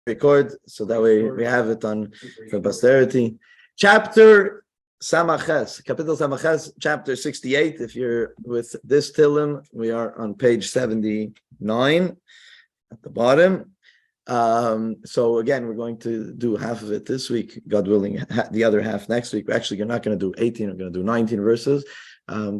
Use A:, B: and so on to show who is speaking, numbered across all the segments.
A: record so that way we have it on for posterity. Chapter Samaches, Capital Samaches, chapter 68. If you're with this Tehillim, we are on page 79 at the bottom. So again, we're going to do half of it this week, God willing, the other half next week. Actually, you're not going to do 18, we're going to do 19 verses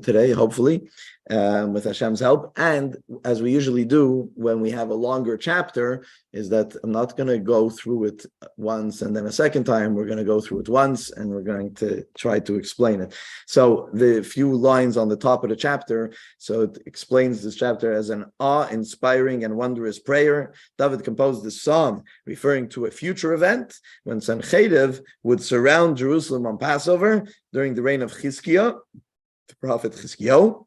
A: today, hopefully, with Hashem's help. And as we usually do when we have a longer chapter, is that I'm not going to go through it once and then a second time. We're going to go through it once and we're going to try to explain it. So the few lines on the top of the chapter, so it explains this chapter as an awe-inspiring and wondrous prayer. David composed this psalm referring to a future event when Sancheriv would surround Jerusalem on Passover during the reign of Chizkiah, the prophet Chizkiah.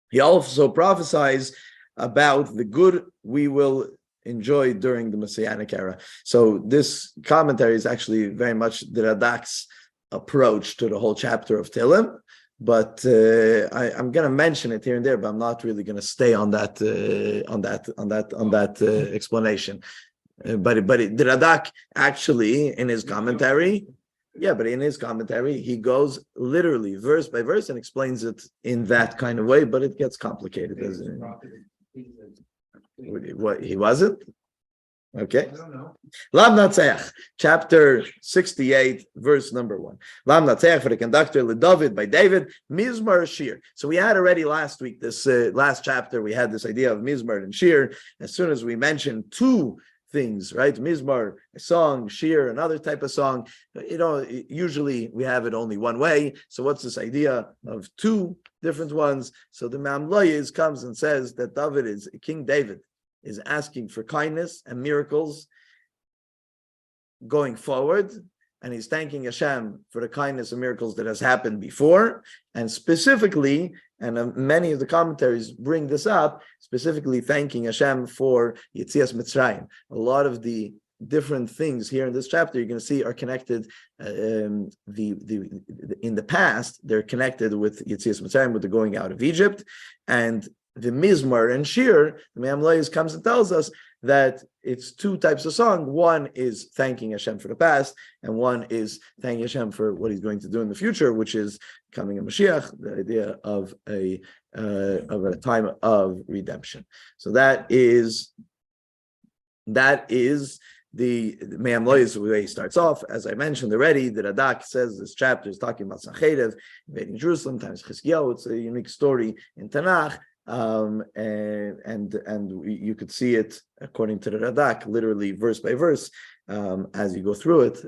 A: He also prophesies about the good we will enjoy during the Messianic era. So this commentary is actually very much the Radak's approach to the whole chapter of Tehillim, but I'm going to mention it here and there, but I'm not really going to stay on that explanation. But the Radak actually in his commentary. Yeah, but in his commentary, he goes literally verse by verse and explains it in that kind of way, but it gets complicated. What, he wasn't? Okay. I don't know. Lam Natseach, chapter 68, verse number 1. Lam Natseach for the conductor, LeDavid by David, Mizmar Shir. So we had already last week, this last chapter, we had this idea of Mizmar and Shir. As soon as we mentioned two things, right? Mizmar, a song, shir, another type of song. Usually we have it only one way. So what's this idea of two different ones? So the Mamloyes comes and says that King David is asking for kindness and miracles going forward. And he's thanking Hashem for the kindness and miracles that has happened before. And specifically, and many of the commentaries bring this up, specifically thanking Hashem for Yetzias Mitzrayim. A lot of the different things here in this chapter you're going to see are connected. In the past, they're connected with Yetzias Mitzrayim, with the going out of Egypt, and the Mizmar and Shir. The Me'amlois comes and tells us that it's two types of song. One is thanking Hashem for the past, and one is thanking Hashem for what He's going to do in the future, which is coming a Mashiach, the idea of a time of redemption. So that is the Me'amlois, the way he starts off. As I mentioned already, the Radak says this chapter is talking about Sancheriv invading Jerusalem times Chizkiyahu. It's a unique story in Tanakh. And you could see it according to the Radak, literally verse by verse, as you go through it.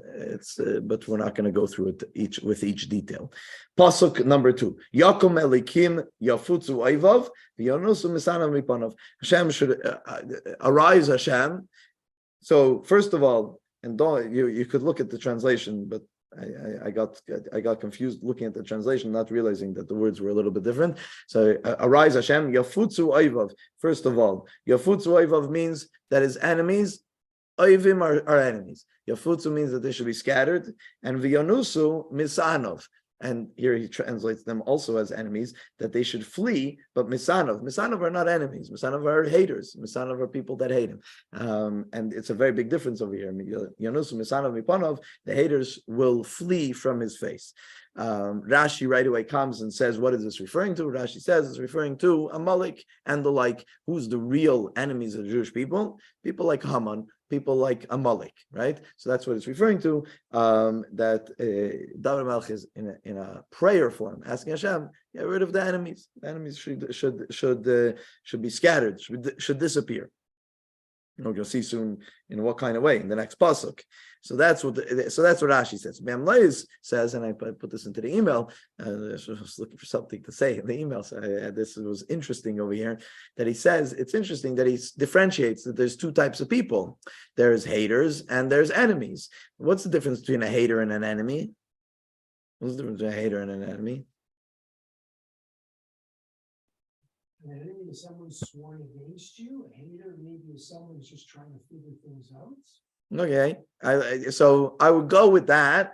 A: But we're not going to go through it each detail. Pasuk number 2: Yakum Elikim Yafutzu Oivav V'Yonusu Misanav Mipanav. Hashem should arise. Hashem. So first of all, and you could look at the translation, but I got confused looking at the translation, not realizing that the words were a little bit different. So arise Hashem, Yafutzu Oivav. First of all, Yafutzu Oivav means that his enemies, Oivim are enemies. Yafutzu means that they should be scattered, and V'yonusu Misanov. And here he translates them also as enemies, that they should flee, but Misanov are not enemies. Misanov are haters. Misanov are people that hate him. And it's a very big difference over here. Yanusu Misanov Mipanov, the haters will flee from his face. Rashi right away comes and says, what is this referring to? Rashi says it's referring to Amalek and the like. Who's the real enemies of the Jewish people? People like Haman, people like Amalek, right? So that's what it's referring to. That David Melch is in a prayer form, asking Hashem, get rid of the enemies. The enemies should be scattered, should disappear. You'll see soon in what kind of way in the next pasuk. So that's what Rashi says. Me'amlois says, and I put this into the email. I was looking for something to say in the email. So this was interesting over here. That he says it's interesting that he differentiates that there's two types of people. There's haters and there's enemies. What's the difference between a hater and an enemy? What's the difference between a hater and an enemy?
B: An enemy is someone sworn against you. A hater maybe is someone who's just trying to figure things out. Okay,
A: so I would go with that.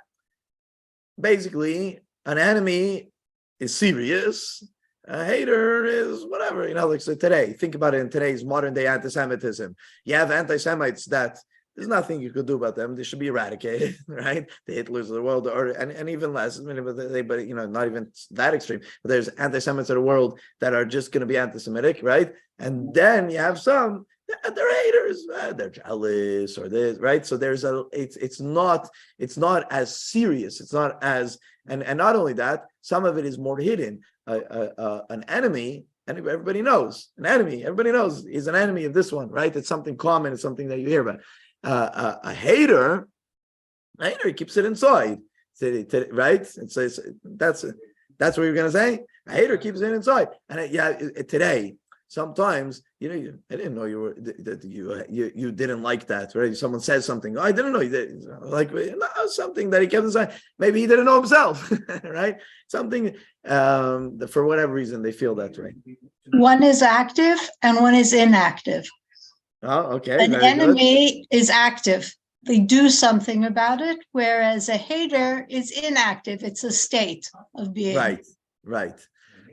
A: Basically, an enemy is serious. A hater is whatever, like so today. Think about it in today's modern day anti-Semitism. You have anti-Semites that there's nothing you could do about them. They should be eradicated, right? The Hitlers of the world, and even less. I mean, but not even that extreme. But there's anti-Semites of the world that are just going to be anti-Semitic, right? And then you have some they're haters, they're jealous or this, right? So there's it's not as serious. It's not as and not only that, some of it is more hidden. An enemy. And everybody knows an enemy. Everybody knows is an enemy of this one, right? It's something common. It's something that you hear about. A hater keeps it inside, right? It's that's what you're gonna say. A hater keeps it inside, and today sometimes I didn't know you didn't like that, right? Someone says something, I didn't know you did, like something that he kept inside. Maybe he didn't know himself, right? Something for whatever reason they feel that way.
C: One is active and one is inactive.
A: Oh, okay.
C: An enemy is active. They do something about it, whereas a hater is inactive. It's a state of being.
A: Right.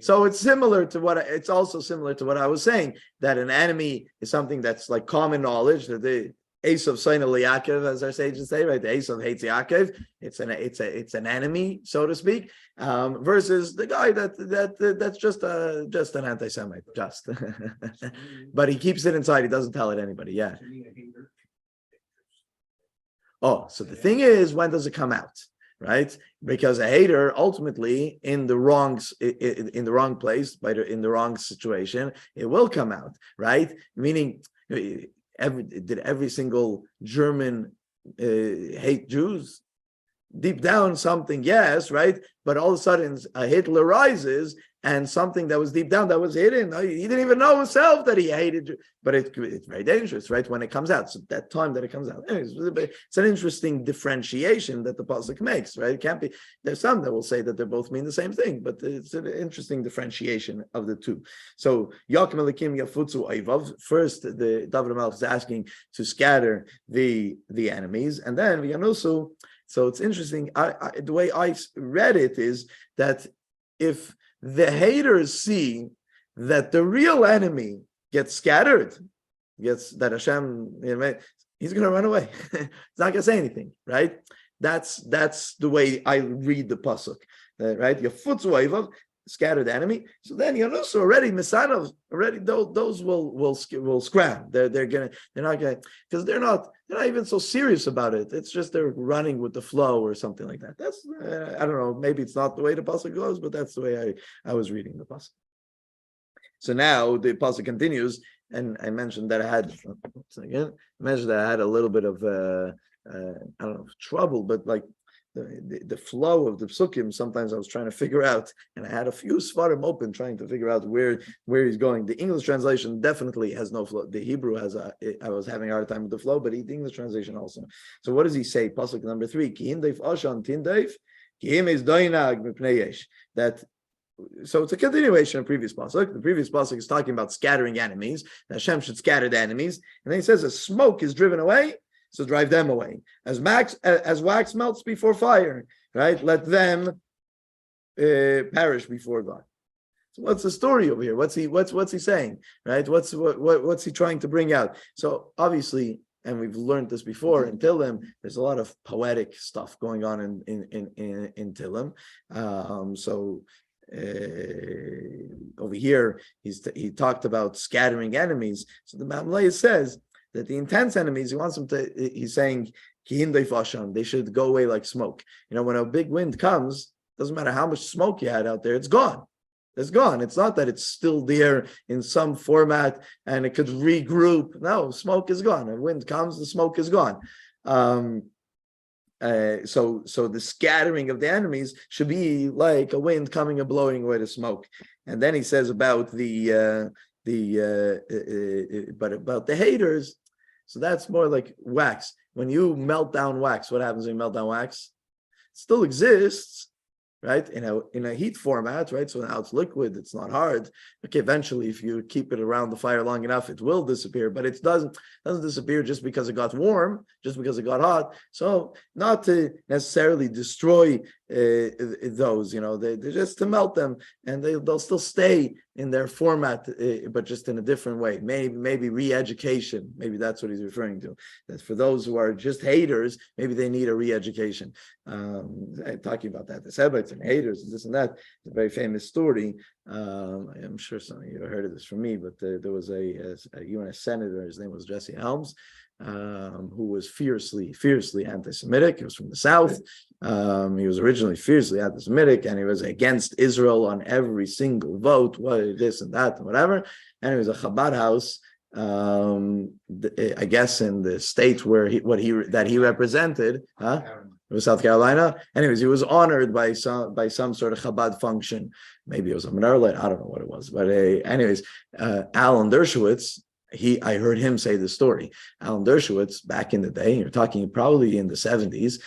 A: So it's similar to also similar to what I was saying, that an enemy is something that's like common knowledge, that the Esav Seina Yaakov, as our sages say, right? The Esav hates Yaakov. It's an enemy, so to speak, versus the guy that's just an anti-Semite, but he keeps it inside. He doesn't tell it anybody. Yeah. Oh, so the thing is, when does it come out? Right, because a hater ultimately in the wrong place, in the wrong situation, it will come out. Right, meaning every single German hate Jews? Deep down, something, yes, right, but all of a sudden a Hitler rises, and something that was deep down that was hidden, he didn't even know himself that he hated, but it's very dangerous, right, when it comes out. So that time that it comes out, it's an interesting differentiation that the pasuk makes, right? It can't be. There's some that will say that they both mean the same thing, but it's an interesting differentiation of the two. So Yakim Elikim Yafutzu Ayvav. First, the David Melch is asking to scatter the enemies, and then Yanusu. So it's interesting. The way I read it is that if the haters see that the real enemy gets scattered, that Hashem, he's going to run away. He's not going to say anything, right? That's the way I read the pasuk, right? Yafutzu scatter the enemy. So then Yanusu already Misanov those will scram. They're not gonna, because they're not even so serious about it. It's just they're running with the flow or something like that. That's I don't know. Maybe it's not the way the pasuk goes, but that's the way I was reading the pasuk. So now the pasuk continues, and I mentioned that I had a little bit of I don't know, trouble, but like the flow of the psukim, sometimes I was trying to figure out, and I had a few svarim open trying to figure out where he's going. The English translation definitely has no flow. The Hebrew I was having a hard time with the flow, but the English translation also. So what does he say? Pasuk number 3, ki hindeif ashan tindeif, ki him is doinag mipnei yesh. That, so it's a continuation of previous pasuk. The previous pasuk is talking about scattering enemies. That Hashem should scatter the enemies, and then he says, as smoke is driven away, so drive them away. As wax melts before fire, right? Let them perish before God. So what's the story over here? What's he saying? Right? What's he trying to bring out? So obviously, and we've learned this before in Tehillim, there's a lot of poetic stuff going on in Tehillim. Over here, he talked about scattering enemies. So the Mamlei says that the intense enemies, he's saying, they should go away like smoke. When a big wind comes, doesn't matter how much smoke you had out there, it's gone. It's gone. It's not that it's still there in some format and it could regroup. No, smoke is gone. A wind comes, the smoke is gone. So the scattering of the enemies should be like a wind coming and blowing away the smoke. And then he says about but about the haters, so that's more like wax. When you melt down wax, what happens when you melt down wax? It still exists, right? In a heat format, right? So now it's liquid, it's not hard. Okay, eventually, if you keep it around the fire long enough, it will disappear. But it doesn't disappear just because it got warm, just because it got hot. So not to necessarily destroy those, they just to melt them, and they'll still stay in their format, but just in a different way. Maybe re-education. Maybe that's what he's referring to. That for those who are just haters, maybe they need a re-education. Talking about that, the Sebites and haters and this and that. It's a very famous story. I'm sure some of you have heard of this from me, but there was a U.S. senator. His name was Jesse Helms, who was fiercely anti-Semitic. He was from the South. He was originally fiercely anti-Semitic, and he was against Israel on every single vote, this and that and whatever. And it was a Chabad house, I guess in the state where he represented, it was South Carolina. Anyways, he was honored by some sort of Chabad function. Maybe it was a menorah. I don't know what it was, but anyways, Alan Dershowitz. I heard him say the story. Alan Dershowitz, back in the day, you're talking probably in the 70s,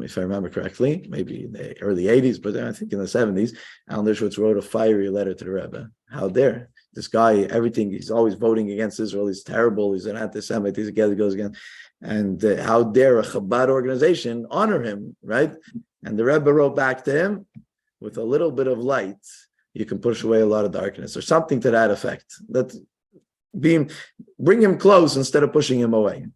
A: if I remember correctly, maybe in the early 80s, but I think in the 70s, Alan Dershowitz wrote a fiery letter to the Rebbe. How dare this guy? Everything, he's always voting against Israel. He's terrible. He's an anti-Semite. He's again, goes again. And how dare a Chabad organization honor him, right? And the Rebbe wrote back to him, with a little bit of light, you can push away a lot of darkness, or something to that effect. Bring him close instead of pushing him away.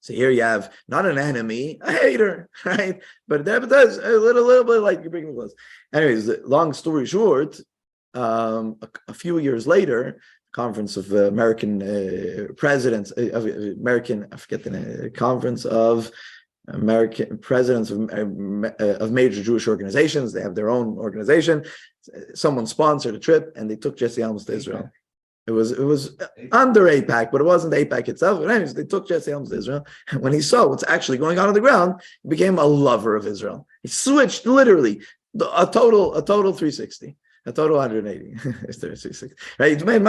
A: So here you have not an enemy, a hater, right? But that does a little bit like you bring him close. Anyways, long story short, a few years later, conference of American presidents of American, I forget the name, conference of American presidents of major Jewish organizations. They have their own organization. Someone sponsored a trip, and they took Jesse Helms to Israel. It was under AIPAC, but it wasn't AIPAC itself. But anyways, they took Jesse Helms to Israel. And when he saw what's actually going on the ground, he became a lover of Israel. He switched literally a total 360. A total 180. Right? He made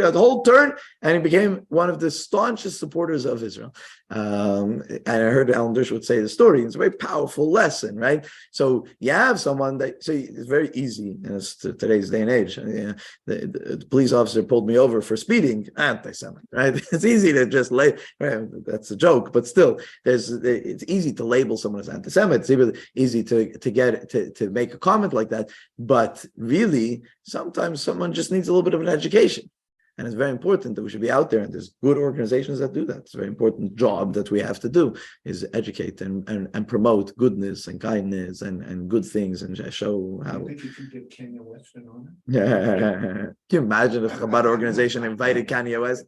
A: a whole turn, and he became one of the staunchest supporters of Israel. And I heard Alan Dershowitz say the story. It's a very powerful lesson, right? So you have someone that, it's very easy in today's day and age. The police officer pulled me over for speeding, anti-Semite, right? It's easy to just that's a joke, but still, it's easy to label someone as anti-Semite. It's easy to make a comment like that, but really, sometimes someone just needs a little bit of an education, and it's very important that we should be out there, and there's good organizations that do that. It's a very important job that we have to do, is educate and promote goodness and kindness and good things, and show how.
B: I think you can get Kanye West on it.
A: Yeah. Can you imagine if Chabad organization invited Kanye West?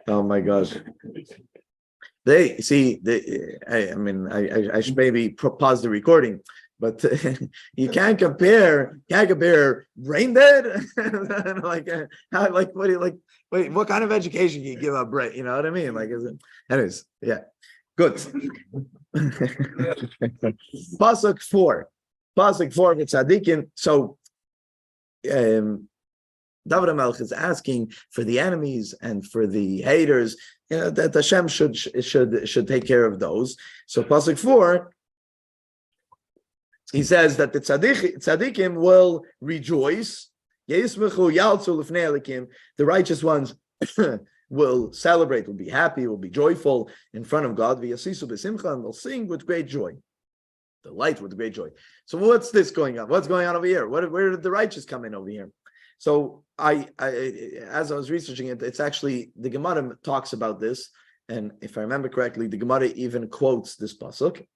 A: Oh my gosh. I should maybe pause the recording. But you can't compare brain dead. What kind of education can you give up brain? You know what I mean? Anyways, yeah, good. Pasuk 4 with Tzadikim. So David HaMelech is asking for the enemies and for the haters, that Hashem should take care of those. So Pasuk 4. He says that the tzaddikim will rejoice. The righteous ones will celebrate, will be happy, will be joyful in front of God. And will sing with great joy. Delight with great joy. So what's this going on? What's going on over here? Where did the righteous come in over here? So as I was researching it, it's actually, the Gemara talks about this. And if I remember correctly, the Gemara even quotes this pasuk.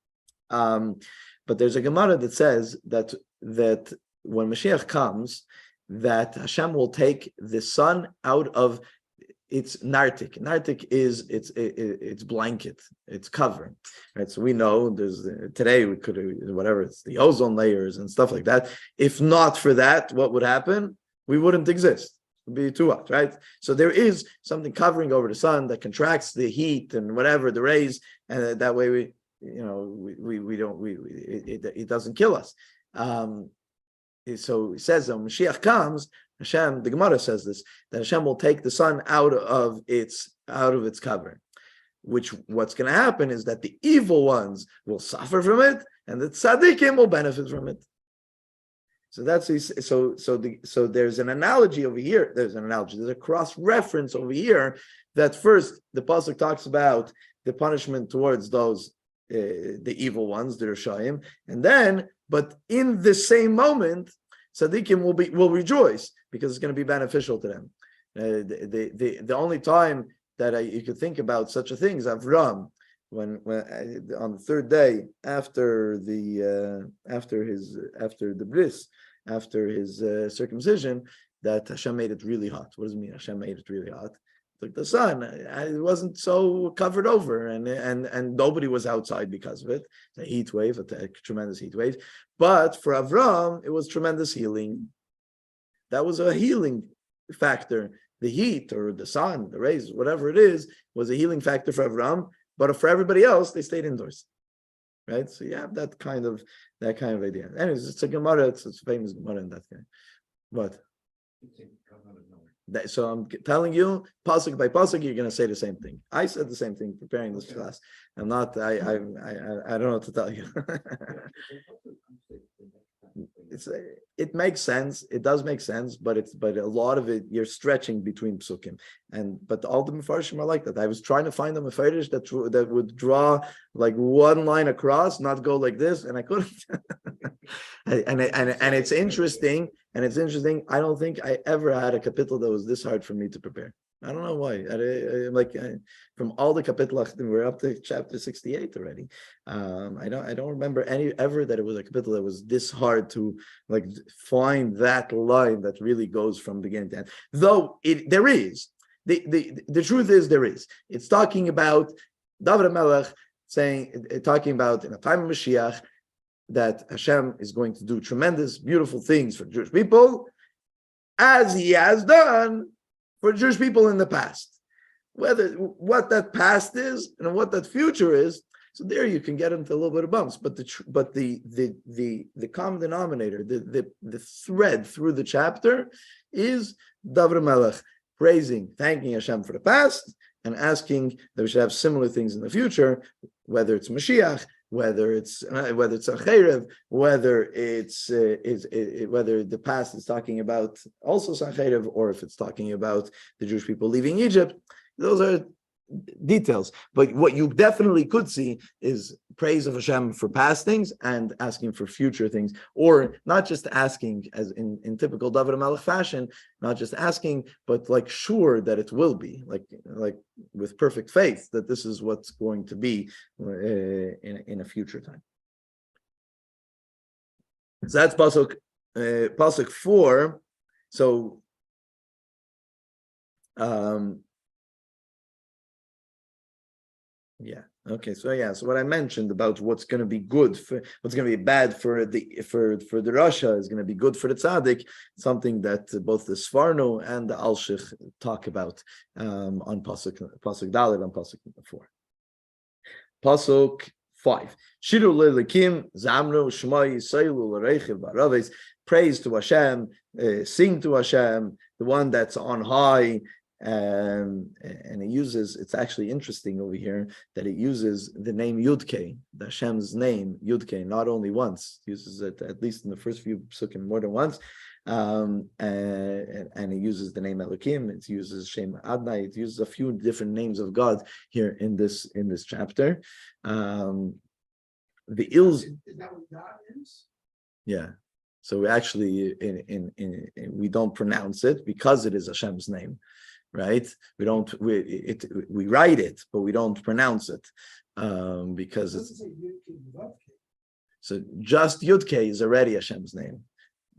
A: But there's a Gemara that says that when Mashiach comes, that Hashem will take the sun out of its nartik. Nartik is its blanket, its cover. Right. So we know today we could it's the ozone layers and stuff like that. If not for that, what would happen? We wouldn't exist. It would be too hot, right? So there is something covering over the sun that contracts the heat and whatever the rays, and that way it doesn't kill us. So it says when Mashiach comes, Hashem, the Gemara says this, that Hashem will take the sun out of its cover. What's going to happen is that the evil ones will suffer from it, and the tzaddikim will benefit from it. So so there's an analogy over here. There's a cross reference over here. That first the pasuk talks about the punishment towards those. The evil ones, the Rishayim, and then But in the same moment, tzaddikim will rejoice because it's going to be beneficial to them. The only time that you could think about such a thing is Avram, when on the third day after the bris, after his circumcision, that Hashem made it really hot. What does it mean? Hashem made it really hot. Like the sun, it wasn't so covered over, and nobody was outside because of it. A heat wave, a tremendous heat wave. But for Avram, it was tremendous healing. That was a healing factor. The heat or the sun, the rays, whatever it is, was a healing factor for Avram. But for everybody else, they stayed indoors. Right? So you have that kind of idea. Anyways, it's a Gemara. It's a famous Gemara in that kind. What? So I'm telling you, pasuk by pasuk, you're going to say the same thing. I said the same thing preparing this class. I'm not. I don't know what to tell you. It makes sense. It does make sense, but a lot of it you're stretching between psukim, but all the mefarshim are like that. I was trying to find a mefarish that would draw like one line across, not go like this, and I couldn't. and it's interesting. And it's interesting. I don't think I ever had a kapitel that was this hard for me to prepare. I don't know why. From all the kapitel, we're up to chapter 68 already. I don't remember ever that it was a kapitel that was this hard to like find that line that really goes from beginning to end. Though there is. The truth is there is. It's talking about David HaMelech talking about in a time of Mashiach that Hashem is going to do tremendous, beautiful things for Jewish people, as He has done for Jewish people in the past. What that past is and what that future is, so there you can get into a little bit of bumps. But the common denominator, the thread through the chapter is David HaMelech thanking Hashem for the past, and asking that we should have similar things in the future, whether it's Mashiach, whether it's Sancherev, whether the past is talking about also Sancherev, or if it's talking about the Jewish people leaving Egypt. Those are details. But what you definitely could see is praise of Hashem for past things and asking for future things, or not just asking as in typical David HaMelech fashion, not just asking, but like sure that it will be, like with perfect faith that this is what's going to be in a future time. So that's pasuk 4. So yeah. Okay. So what I mentioned about what's going to be good what's going to be bad for the Rasha is going to be good for the Tzaddik, something that both the Sforno and the Alshich talk about on pasuk Dalet on pasuk 4. Pasuk 5. Shiru le'Elokim zamru shmai seilu l'reichiv baraves. Praise to Hashem, sing to Hashem, the one that's on high. And it uses, it's actually interesting over here that it uses the name Yudke, the Hashem's name, Yudke, not only once. It uses it at least in the first few psukim more than once. And it uses the name Elokim, it uses Shem Adnai, it uses a few different names of God here in this chapter. The Ilz.
B: Is that what God is?
A: Yeah. So we actually we don't pronounce it because it is Hashem's name. Right? We write it, but we don't pronounce it because it's. So just Yudke is already Hashem's name.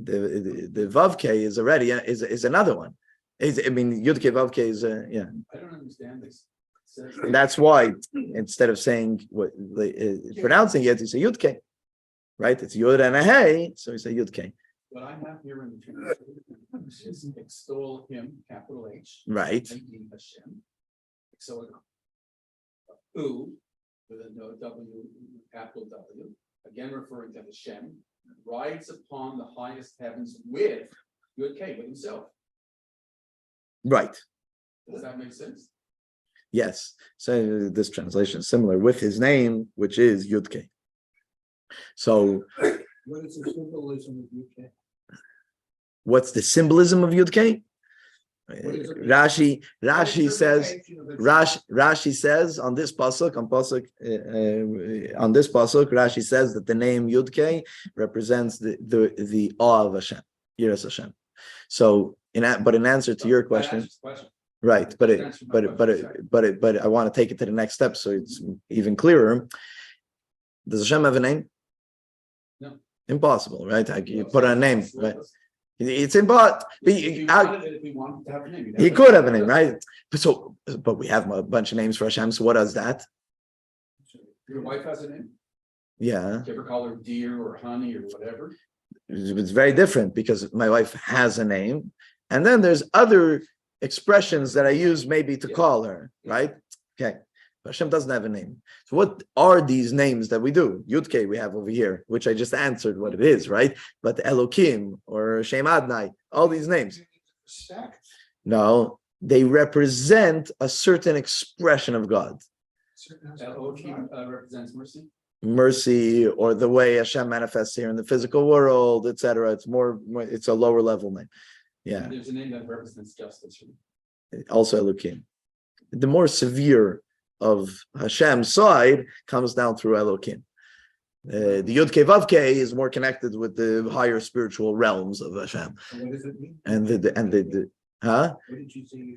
A: The Vavke is already is another one. Yudke Vavke is yeah.
D: I don't understand this.
A: And that's why instead of saying pronouncing it, you say Yudke, right? It's Yud and a Hey, so you say Yudke.
D: What I have here in the translation is extol him, capital H.
A: Right.
D: Hashem. Extol U with a W, capital W, again referring to Hashem, rides upon the highest heavens with Yud K, with himself.
A: Right.
D: Does that make sense?
A: Yes. So this translation is similar with his name, which is Yud K. So
B: What is the symbolism of UK?
A: what's the symbolism of Yud K? Rashi says, Rashi says on this pasuk, Rashi says that the name Yud-Kei represents the awe of Hashem, Yiras Hashem. So, in answer to your question, right? But I want to take it to the next step, so it's even clearer. Does Hashem have a name?
D: No.
A: Impossible, right? You put a name, right? It's impossible. He could have a name, right? But we have a bunch of names for Hashem. So what does that?
D: Your wife has a name?
A: Yeah.
D: Do you ever call her dear or honey or whatever?
A: It's very different because my wife has a name, and then there's other expressions that I use maybe to call her, right? Okay. Hashem doesn't have a name. So what are these names that we do? Yud-Kei we have over here, which I just answered what it is, right? But Elokim or Shem Adonai, all these names. No, they represent a certain expression of God.
D: Elohim represents mercy.
A: Mercy, or the way Hashem manifests here in the physical world, etc. It's a lower level name. Yeah.
D: And there's a name that represents justice.
A: Also Elokim. The more severe of Hashem's side comes down through Elokim. The Yud-Kei Vav-Kei is more connected with the higher spiritual realms of Hashem.
B: And what does it mean?
A: And
B: What did you say?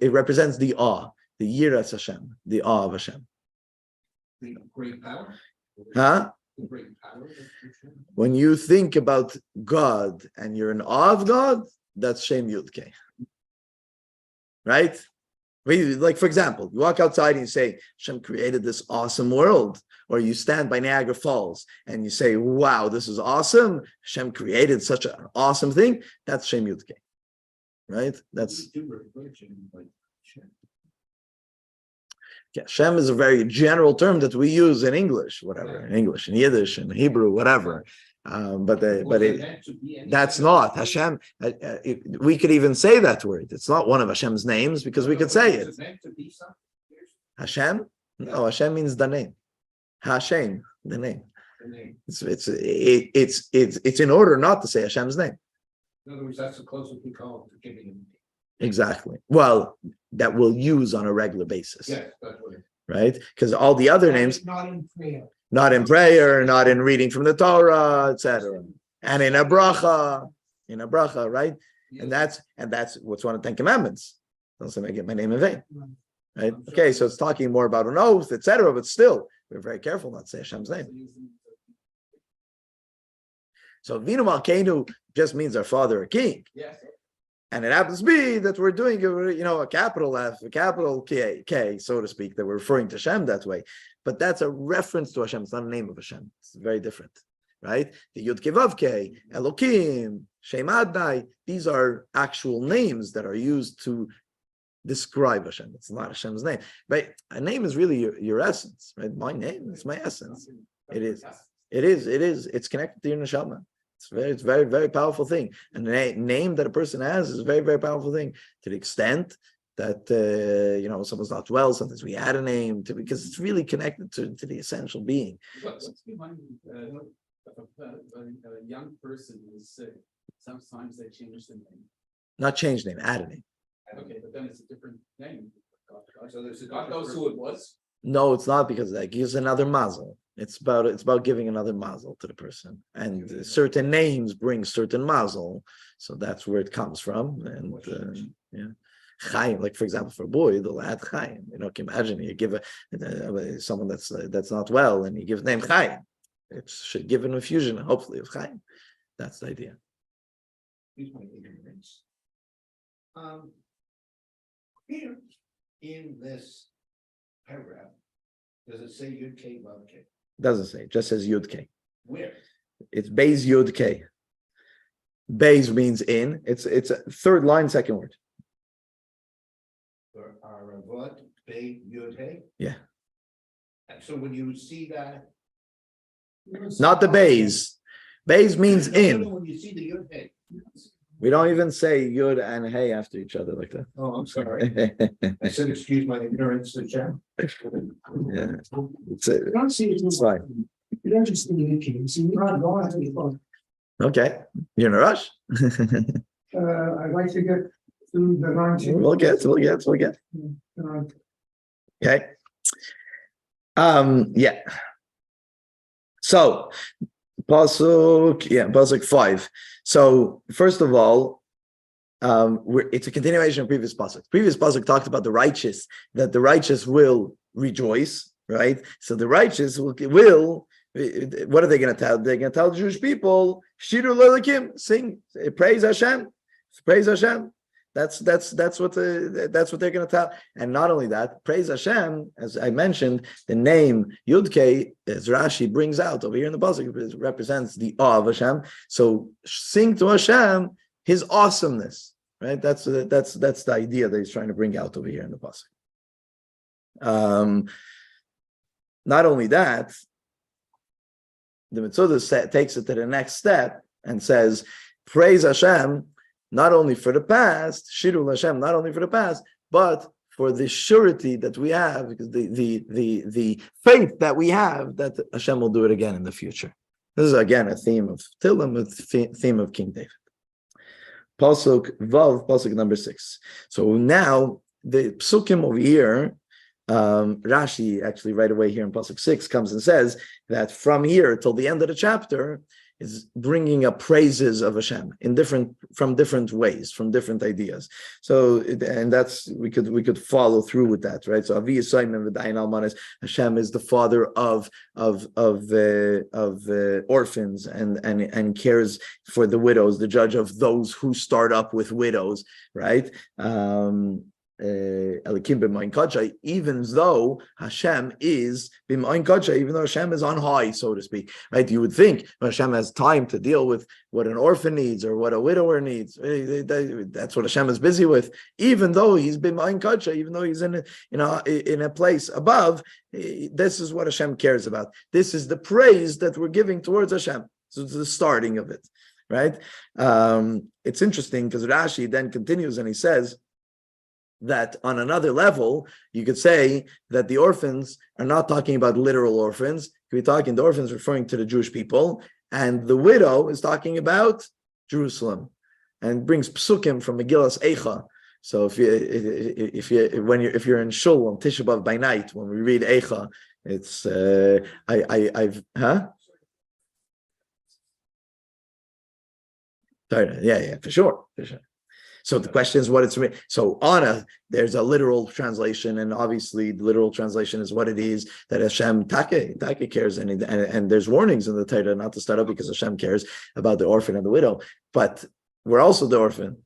A: it represents the awe, the Yiras Hashem, the awe of Hashem.
B: The great power?
A: Huh?
B: The great power?
A: When you think about God and you're in awe of God, that's Shem Yud-Kei. Right? Like, for example, you walk outside and you say, Hashem created this awesome world. Or you stand by Niagara Falls and you say, wow, this is awesome. Hashem created such an awesome thing. That's Shem Yud-Kei. Right? That's... Yeah, Shem is a very general term that we use in English, whatever, in English, in Yiddish, in Hebrew, whatever. That's not Hashem. We could even say that word. It's not one of Hashem's names because we could say it. Hashem? No, Hashem means the name. Hashem, the name. It's in order not to say Hashem's name.
B: In other words, that's the closest we call to giving him.
A: Exactly. Well, that we'll use on a regular basis.
B: Yes, that's what it is.
A: Right? Because all the other names.
B: Not in prayer.
A: Not in prayer, not in reading from the Torah, etc. And in a bracha, right? And that's what's one of the 10 Commandments. Don't say I get my name in vain. Right? Okay, so it's talking more about an oath, etc. But still, we're very careful not to say Hashem's name. So Vinu Malkeinu just means our Father, a King.
D: Yes.
A: And it happens to be that we're doing a capital F, a capital K, so to speak, that we're referring to Hashem that way. But that's a reference to Hashem. It's not a name of Hashem. It's very different, right? The Yud-Kei Vav-Kei, Elokim, Shem Adonai, these are actual names that are used to describe Hashem. It's not Hashem's name. But a name is really your essence, right? My name is my essence. It is. It's connected to your neshama. It's very, very powerful thing. And the name that a person has is a very, very powerful thing to the extent that, someone's not well, sometimes we add a name because it's really connected to the essential being.
D: What's behind a young person is sick? Sometimes they change the name.
A: Not change name, add a name.
D: Okay, but then it's a different name. God knows who it was.
A: No, it's not because that gives another mazel. It's about giving another mazel to the person, and certain names bring certain mazel, so that's where it comes from. And Chaim, like for example, for a boy, they'll add Chaim. Can you imagine you give someone that's not well, and you give the name Chaim? It should give an infusion, hopefully, of Chaim. That's the idea.
B: Here in this paragraph, does it say Yud-Kei Vav-Kei?
A: Doesn't say, it just says Yud-Kei.
B: Where?
A: It's Beis Yud-Kei. Beis means in. It's a third line, second word.
B: For our what? Beis Yud-Kei?
A: Yeah.
B: And so when you see that.
A: Not the Beis. Beis means in.
B: When you see the Yud-Kei.
A: We don't even say Yud and Hey after each other like that.
B: Oh, I'm sorry. I said, excuse my ignorance, Hashem.
A: Yeah.
B: You don't see it.
A: It's fine.
B: You don't just see Yud-Kei. You see, you're not going to be fun.
A: Okay. You're in a rush?
B: I'd like to get through the 19.
A: We'll get. Okay. Yeah. So, pasuk 5. So, first of all, it's a continuation of previous pasuk. Previous pasuk talked about the righteous, that the righteous will rejoice, right? So the righteous will what are they going to tell? They're going to tell the Jewish people, Shiru Lelakim, sing, praise Hashem, praise Hashem. That's what they're going to tell. And not only that, praise Hashem, as I mentioned, the name Yud-Kei, as Rashi brings out over here in the pasuk, represents the awe of Hashem. So sing to Hashem His awesomeness, right? That's the idea that he's trying to bring out over here in the pasuk. Not only that, the Mitzvah takes it to the next step and says, praise Hashem, not only for the past, Shirul Hashem, not only for the past, but for the surety that we have, because the faith that we have that Hashem will do it again in the future. This is again a theme of Tehillim, a theme of King David. Pasuk Vav, pasuk number 6. So now the psukim over here, Rashi actually right away here in pasuk 6 comes and says that from here till the end of the chapter is bringing up praises of Hashem from different ways, from different ideas. So, and that's we could follow through with that, right? So, Avi Yisayim v'dayin almanis, Hashem is the father of orphans and cares for the widows, the judge of those who start up with widows, right? Even though Hashem is even though Hashem is on high, so to speak, right? You would think Hashem has time to deal with what an orphan needs or what a widower needs. That's what Hashem is busy with. Even though he's even though he's in a place above, this is what Hashem cares about. This is the praise that we're giving towards Hashem. So it's the starting of it, right? It's interesting because Rashi then continues and he says that on another level, you could say that the orphans are not talking about literal orphans. The orphans referring to the Jewish people, and the widow is talking about Jerusalem, and brings psukim from Megillas Eicha. So if you're in shul on Tisha B'av by night, when we read Eicha, it's yeah, for sure. So the question is what it's so Anna, there's a literal translation, and obviously the literal translation is what it is that Hashem Take cares, and there's warnings in the Torah not to start up because Hashem cares about the orphan and the widow, but we're also the orphan,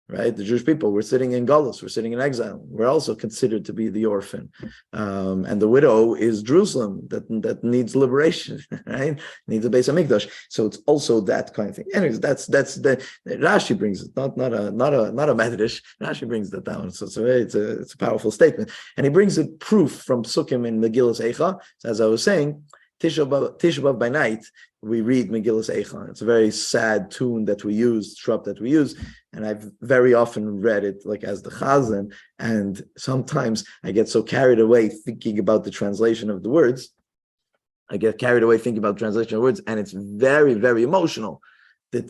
A: right? The Jewish people, we're sitting in Galus, we're sitting in exile. We're also considered to be the orphan. And the widow is Jerusalem that needs liberation, right? Needs a Beis Hamikdash. So it's also that kind of thing. Anyways, that's the Rashi brings it, not a Medrash. Rashi brings that down. So it's a powerful statement. And he brings a proof from Sukkim in Megillas Eicha. So as I was saying, Tisha B'av by night, we read Megillas Eicha. It's a very sad tune that we use, shrub that we use, and I've very often read it like as the Chazan, and sometimes I get so carried away thinking about the translation of the words. I get carried away thinking about the translation of words, and it's very, very emotional. The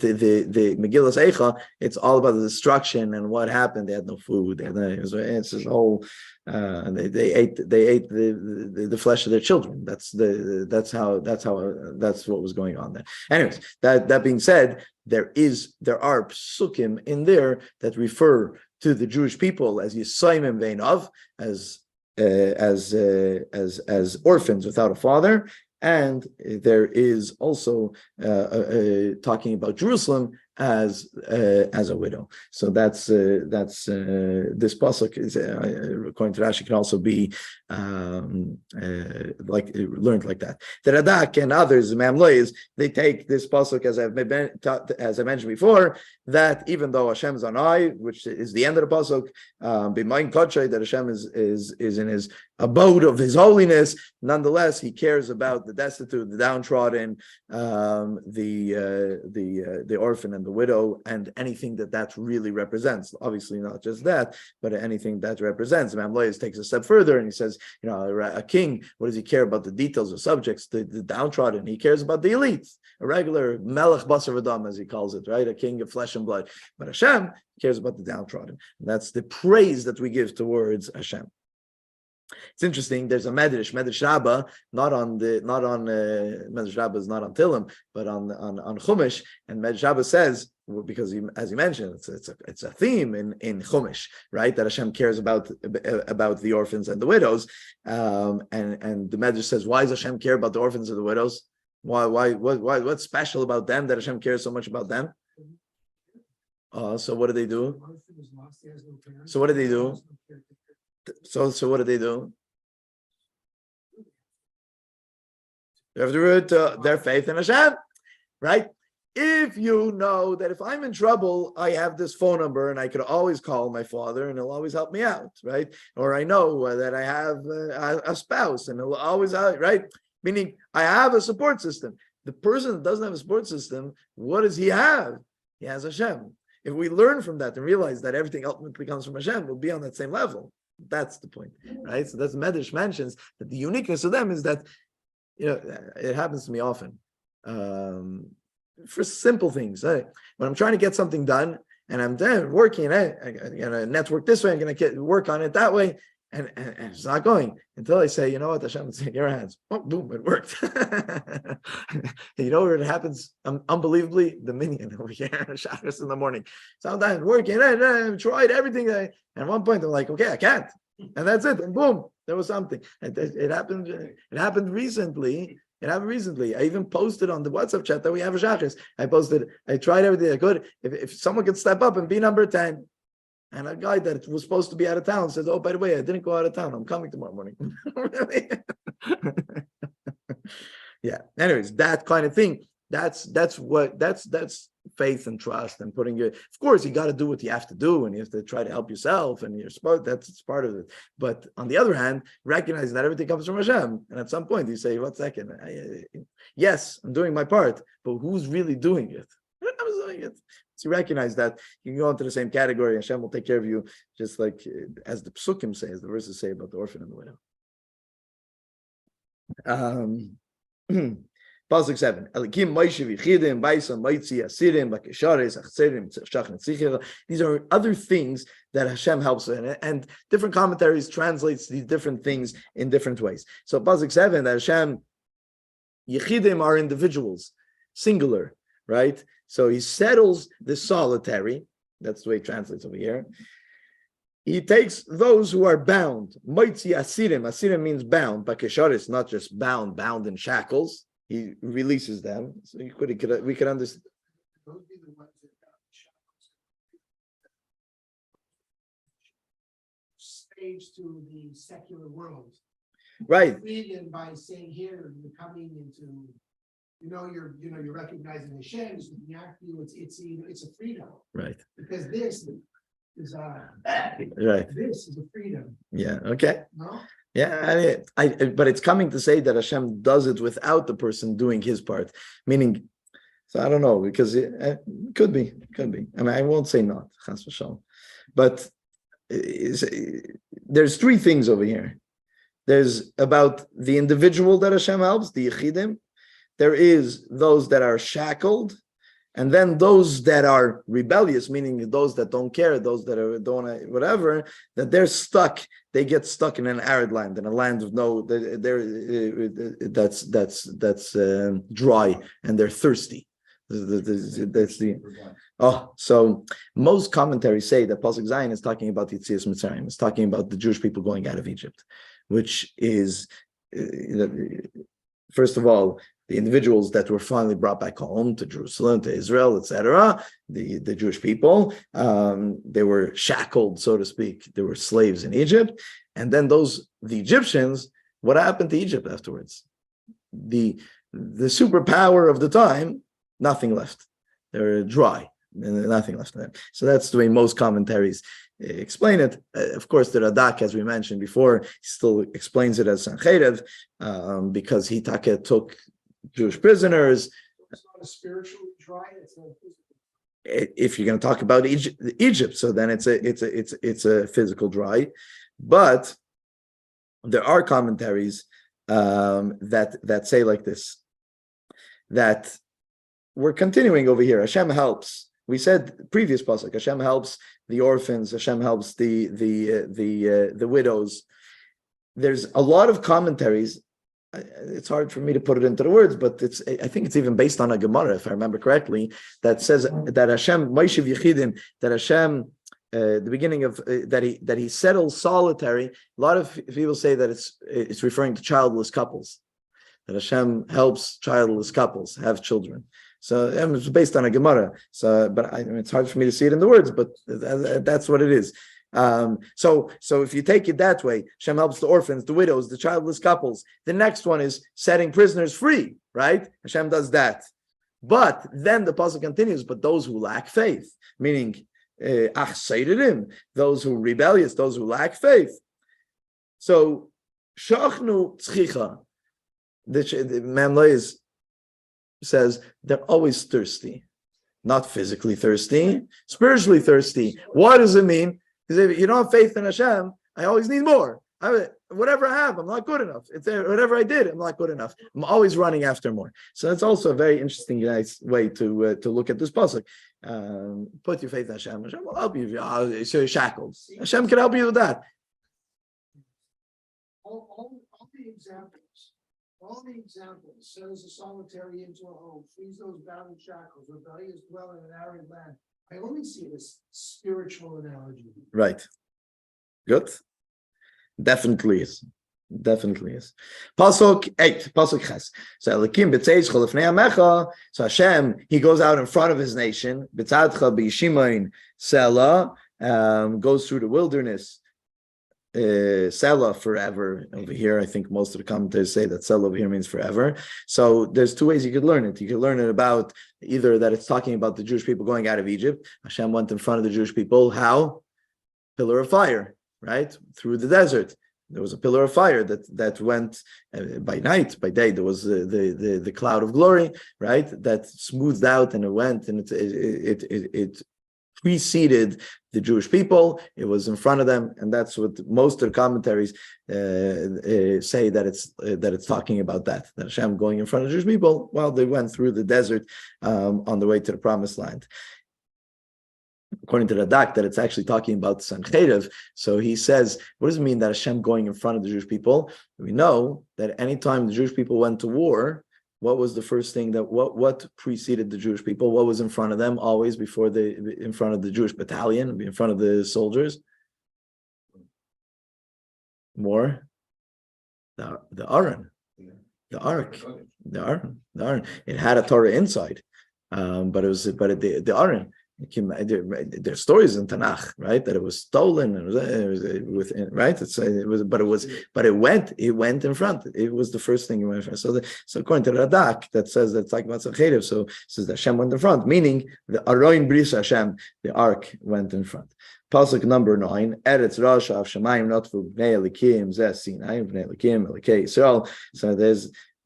A: Megillas Eicha, it's all about the destruction and what happened. They had no food. It's this whole. They ate the flesh of their children. That's what was going on there. Anyways, that being said, there are psukim in there that refer to the Jewish people as Yisayim Veinav, as orphans without a father. And there is also talking about Jerusalem as a widow. So that's this pasuk is according to Rashi can also be like learned like that. The Radak and others, Mamlois, they take this pasuk as I mentioned before, that even though Hashem is on high, which is the end of the pasuk, b'mayin kodshay, that Hashem is in his abode of his holiness, nonetheless he cares about the destitute, the downtrodden, the orphan and and the widow, and anything that really represents. Obviously, not just that, but anything that represents. Imam Loyes takes a step further and he says, a king, what does he care about the details of subjects, the downtrodden? He cares about the elites, a regular melech basar v'dam, as he calls it, right? A king of flesh and blood. But Hashem cares about the downtrodden. And that's the praise that we give towards Hashem. It's interesting. There's a Medrash Rabbah, not on Medrash Rabbah is not on Tehillim, but on Chumash. And Medrash Rabbah says, because as you mentioned, it's a theme in Chumash, right? That Hashem cares about the orphans and the widows. And the Medrash says, why does Hashem care about the orphans and the widows? What's special about them that Hashem cares so much about them? So what do they do? So what do they do? So what do they do? They have to root their faith in Hashem, right? If you know that if I'm in trouble, I have this phone number and I could always call my father and he'll always help me out, right? Or I know that I have a spouse and he'll always help, right? Meaning I have a support system. The person that doesn't have a support system, what does he have? He has Hashem. If we learn from that and realize that everything ultimately comes from Hashem, we'll be on that same level. That's the point, right? So that's Medrash mentions that the uniqueness of them is that, it happens to me often for simple things. When I'm trying to get something done and I'm working, I'm going to network this way, I'm going to work on it that way, and it's not going until I say, you know what, Hashem, it's in your hands. Oh, boom, it worked. You know where it happens unbelievably? The minyan over here, Shabbos in the morning. Sometimes working, I tried everything. And at one point, I'm like, okay, I can't. And that's it. And boom, there was something. It happened recently. I even posted on the WhatsApp chat that we have a Shabbos. I tried everything I could. If someone could step up and be number 10, and a guy that was supposed to be out of town says, oh, by the way, I didn't go out of town. I'm coming tomorrow morning. Yeah. Anyways, that kind of thing. That's faith and trust and putting your, of course, you got to do what you have to do and you have to try to help yourself and you're smart. That's part of it. But on the other hand, recognize that everything comes from Hashem. And at some point you say, 1 second, yes, I'm doing my part, but who's really doing it? I'm doing it. So you recognize that you can go into the same category and Hashem will take care of you, just like as the Psukim say, as the verses say about the orphan and the widow. Pasuk 7. These are other things that Hashem helps in, and different commentaries translates these different things in different ways. So Pasuk 7, that Hashem, Yechidim are individuals, singular, right? So he settles the solitary. That's the way it translates over here. He takes those who are bound. Moitzi asirim. Asirim means bound. Bakesharis, not just bound in shackles. He releases them. So we could understand.
B: Those be the ones that got stage to the secular world.
A: Right.
B: Freedom by saying here, you're coming into, you're recognizing the shames with the act you, it's a freedom.
A: Right.
B: Because this is
A: right.
B: This is a freedom.
A: Yeah. Okay.
B: No?
A: Yeah, but it's coming to say that Hashem does it without the person doing his part, meaning. So I don't know, because it could be. I mean, I won't say not, chas v'shalom, but there's 3 things over here. There's about the individual that Hashem helps, the Yechidim. There is those that are shackled, and then those that are rebellious, meaning those that don't care, those that don't whatever, that they're stuck. They get stuck in an arid land, in a land of that's dry, and they're thirsty. So most commentaries say that Pasuk Zayin is talking about Yetzias Mitzrayim. It's talking about the Jewish people going out of Egypt, which is, first of all, the individuals that were finally brought back home to Jerusalem, to Israel, etc., the Jewish people, they were shackled, so to speak. They were slaves in Egypt. And then the Egyptians, what happened to Egypt afterwards? The superpower of the time, nothing left. They were dry, and nothing left of them. So that's the way most commentaries explain it. Of course, the Radak, as we mentioned before, still explains it as Sancherev, because he took Jewish prisoners.
B: It's not a spiritually dry, it's not physical.
A: if you're going to talk about Egypt, so then it's a physical dry, but there are commentaries that say like this, that we're continuing over here. Hashem helps. We said previous pasuk, Hashem helps the orphans. Hashem helps the widows. There's a lot of commentaries. It's hard for me to put it into the words, but I think it's even based on a Gemara, if I remember correctly, that says that Hashem Moshev Yechidim, that Hashem the beginning of that he settles solitary. A lot of people say that it's referring to childless couples, that Hashem helps childless couples have children. So it's based on a Gemara. So, but it's hard for me to see it in the words, but that's what it is. So if you take it that way, Hashem helps the orphans, the widows, the childless couples. The next one is setting prisoners free, right? Hashem does that. But then the pasuk continues, but those who lack faith, meaning those who are rebellious, those who lack faith. So shachnu tzchicha, the Memlois says they're always thirsty, not physically thirsty, spiritually thirsty. What does it mean? Because if you don't have faith in Hashem, I always need more. Whatever I have, I'm not good enough. Whatever I did, I'm not good enough. I'm always running after more. So it's also a very interesting, nice way to look at this pasuk. Put your faith in Hashem. Hashem will help you. So you're shackled. Hashem can help you with that.
B: All the examples, sends a solitary into a home, frees those bound in shackles, rebellious dwell in an arid land. I only see this spiritual analogy.
A: Right. Good. Definitely is. Pasuk 8, Pasuk Ches. So Elikim b'tzeis cholefnei amecha. So Hashem, he goes out in front of his nation. B'tzadcha b'yishimayin Selah, goes through the wilderness. Selah, forever. Over here, I think most of the commentators say that Selah over here means forever. So there's two ways you could learn it. You could learn it about either that it's talking about the Jewish people going out of Egypt. Hashem went in front of the Jewish people. How? Pillar of fire, right? Through the desert. There was a pillar of fire that went by night, by day. There was the cloud of glory, right? That smoothed out and it went, and it preceded the Jewish people. It was in front of them, and that's what most of the commentaries say that it's talking about that Hashem going in front of the Jewish people while they went through the desert on the way to the promised land. According to Radak, that it's actually talking about Sancheiriv. So he says, what does it mean that Hashem going in front of the Jewish people? We know that anytime the Jewish people went to war, what was the first thing that what preceded the Jewish people? What was in front of them always before in front of the Jewish battalion, in front of the soldiers? More? The Aron, the Ark, the Aron. It had a Torah inside, but the Aron. There's stories in Tanakh, right, that it was stolen and it was right. But it went in front. It was the first thing it went in front. So according to Radak, that says that's like Matzacheriv. So it says that Hashem went in front, meaning the Aroin Bris Hashem, the Ark, went in front. Pasuk number 9. Eretz Rasha of Shemayim Notfu Bnei Elikim Zeh Sinai Bnei Elikim Elikei Yisrael. So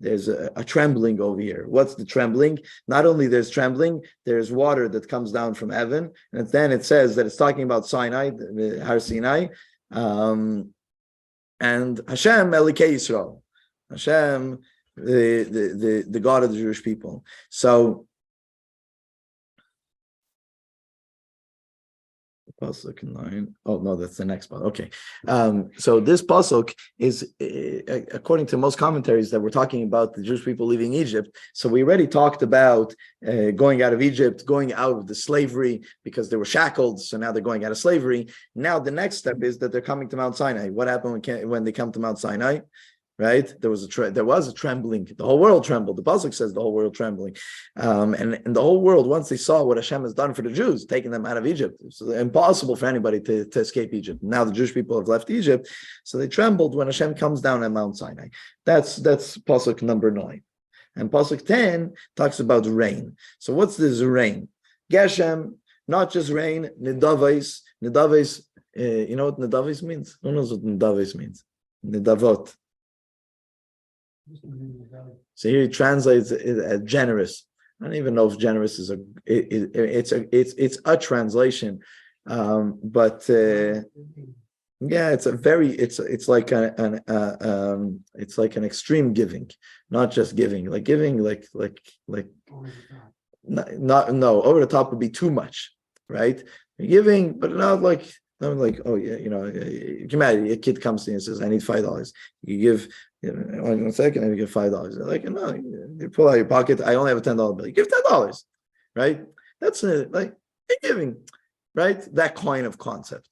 A: there's a trembling over here. What's the trembling? Not only there's trembling, there's water that comes down from heaven, and then it says that it's talking about Sinai, Har Sinai, and Hashem Elikei Yisrael, Hashem, the God of the Jewish people. So Pasuk 9. Oh no, that's the next one. Okay, so this pasuk is, according to most commentaries, that we're talking about the Jewish people leaving Egypt. So we already talked about going out of Egypt, going out of the slavery because they were shackled. So now they're going out of slavery. Now the next step is that they're coming to Mount Sinai. What happened when they come to Mount Sinai? Right, there was a trembling. The whole world trembled. The pasuk says the whole world trembling, and the whole world, once they saw what Hashem has done for the Jews, taking them out of Egypt, it's impossible for anybody to escape Egypt. Now the Jewish people have left Egypt, so they trembled when Hashem comes down at Mount Sinai. That's pasuk number 9, and pasuk 10 talks about rain. So what's this rain? Geshem, not just rain. Nidaves. You know what nidaves means? Who knows what nidaves means? Nidavot. So here he translates it as generous. I don't even know if generous is it's a translation, but yeah, it's like it's like an extreme giving, not just giving, like giving like
B: Over the top.
A: not no, over the top would be too much, right? You're giving, but not like oh yeah, you can imagine a kid comes to you and says, I need $5. You give 1 second and you give $5. They're like, no, you pull out your pocket, I only have a $10 bill. You give $10, right? That's like you're giving, right? That kind of concept.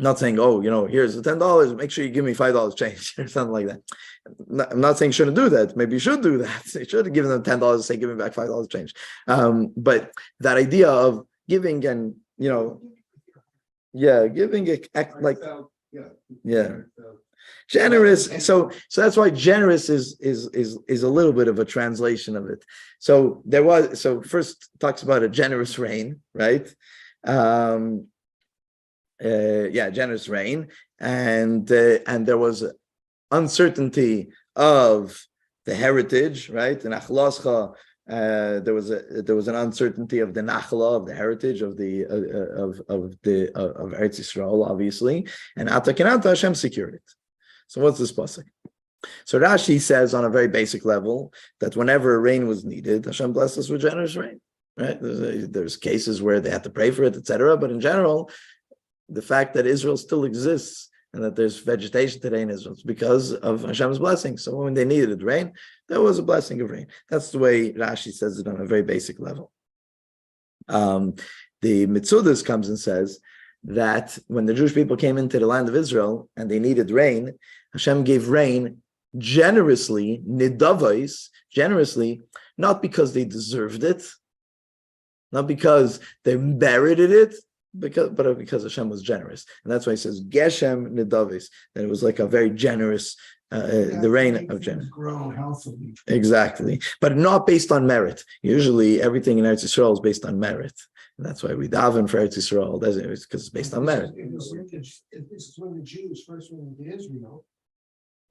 A: Not saying, oh, here's the $10, make sure you give me $5 change or something like that. I'm not saying you shouldn't do that. Maybe you should do that. You should have given them $10 and say, give me back $5 change. But that idea of giving and, giving it like, generous. So that's why generous is a little bit of a translation of it. So first talks about a generous rain, right? Generous rain, and there was uncertainty of the heritage, right? In Achlascha, there was an uncertainty of the nachla, of the heritage of Eretz Yisrael, obviously, and Atakinata Hashem secured it. So what's this pasuk? So Rashi says on a very basic level that whenever rain was needed, Hashem blessed us with generous rain. Right? There's cases where they had to pray for it, etc. But in general, the fact that Israel still exists and that there's vegetation today in Israel is because of Hashem's blessing. So when they needed rain, there was a blessing of rain. That's the way Rashi says it on a very basic level. The Mitzudas comes and says that when the Jewish people came into the land of Israel and they needed rain, Hashem gave rain generously, nidavais, generously, not because they deserved it, not because they merited it, but because Hashem was generous. And that's why he says Geshem Nidavis, that it was like a very generous the rain of generous.
B: Grow healthily.
A: Exactly. But not based on merit. Usually everything in Eretz Yisrael is based on merit. And that's why we daven for Eretz Yisrael, doesn't it? Because it's based on merit.
B: This is when the Jews first went into Israel,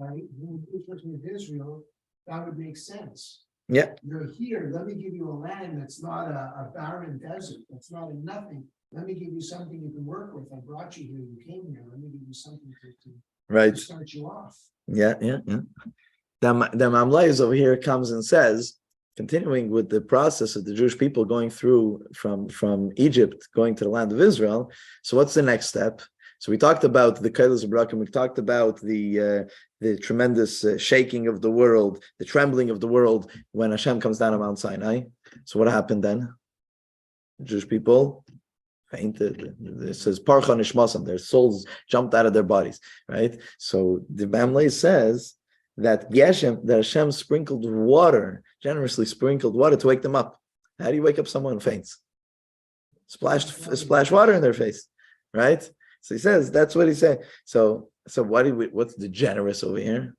B: right? When the Jews first went into Israel, that would make sense.
A: Yeah.
B: You're here, let me give you a land that's not a barren desert, that's not a nothing. Let me give you something you can work with. I brought you here, you came here, let me give you something to start you off.
A: Yeah. The Mamlayas over here comes and says, continuing with the process of the Jewish people going through from Egypt, going to the land of Israel. So what's the next step? So we talked about the Kailas of Brakim, we talked about the tremendous shaking of the world, the trembling of the world when Hashem comes down on Mount Sinai. So what happened then? The Jewish people fainted. It says Parcha Nishmasam, their souls jumped out of their bodies, right? So the Bamlei says that Hashem sprinkled water, generously sprinkled water to wake them up. How do you wake up someone who faints? Splash water in their face, right? So he says that's what he said. So what's the generous over here?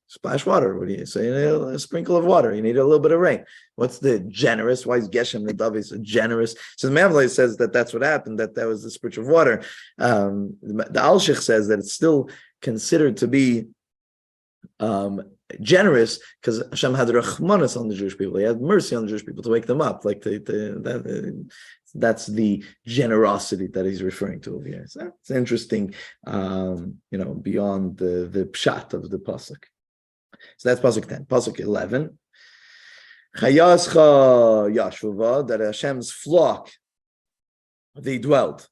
A: Splash water. What do you say? You need a sprinkle of water. You need a little bit of rain. What's the generous? Why is Geshem Nadavi so generous? So the Mamlei says that's what happened. That was the spiritual water. The Alshich says that it's still considered to be generous because Hashem had rachmanas on the Jewish people. He had mercy on the Jewish people to wake them up. Like that's the generosity that he's referring to over here. So it's interesting, beyond the pshat of the pasuk. So that's pasuk 10. Pasuk 11. Chayascha Yashuva, that Hashem's flock, they dwelled.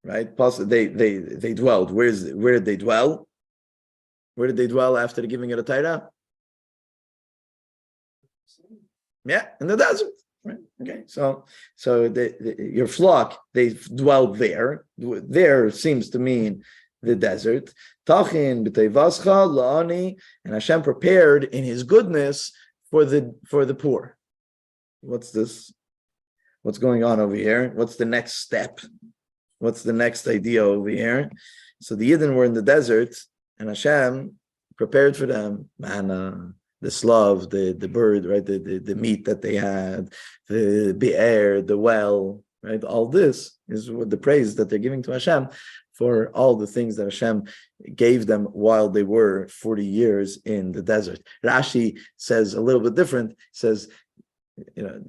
A: Right? They dwelled. Where did they dwell? Where did they dwell after the giving of the Torah? Yeah, in the desert. Right? Okay, so your flock, they dwelled there. There seems to mean the desert. Tachin b'tevascha la'ani, and Hashem prepared in His goodness for the poor. What's this? What's going on over here? What's the next step? What's the next idea over here? So the Yidden were in the desert, and Hashem prepared for them manna, the slav, the bird, right? The meat that they had, the be'er, the well, right? All this is what the praise that they're giving to Hashem for all the things that Hashem gave them while they were 40 years in the desert. Rashi says a little bit different. He says,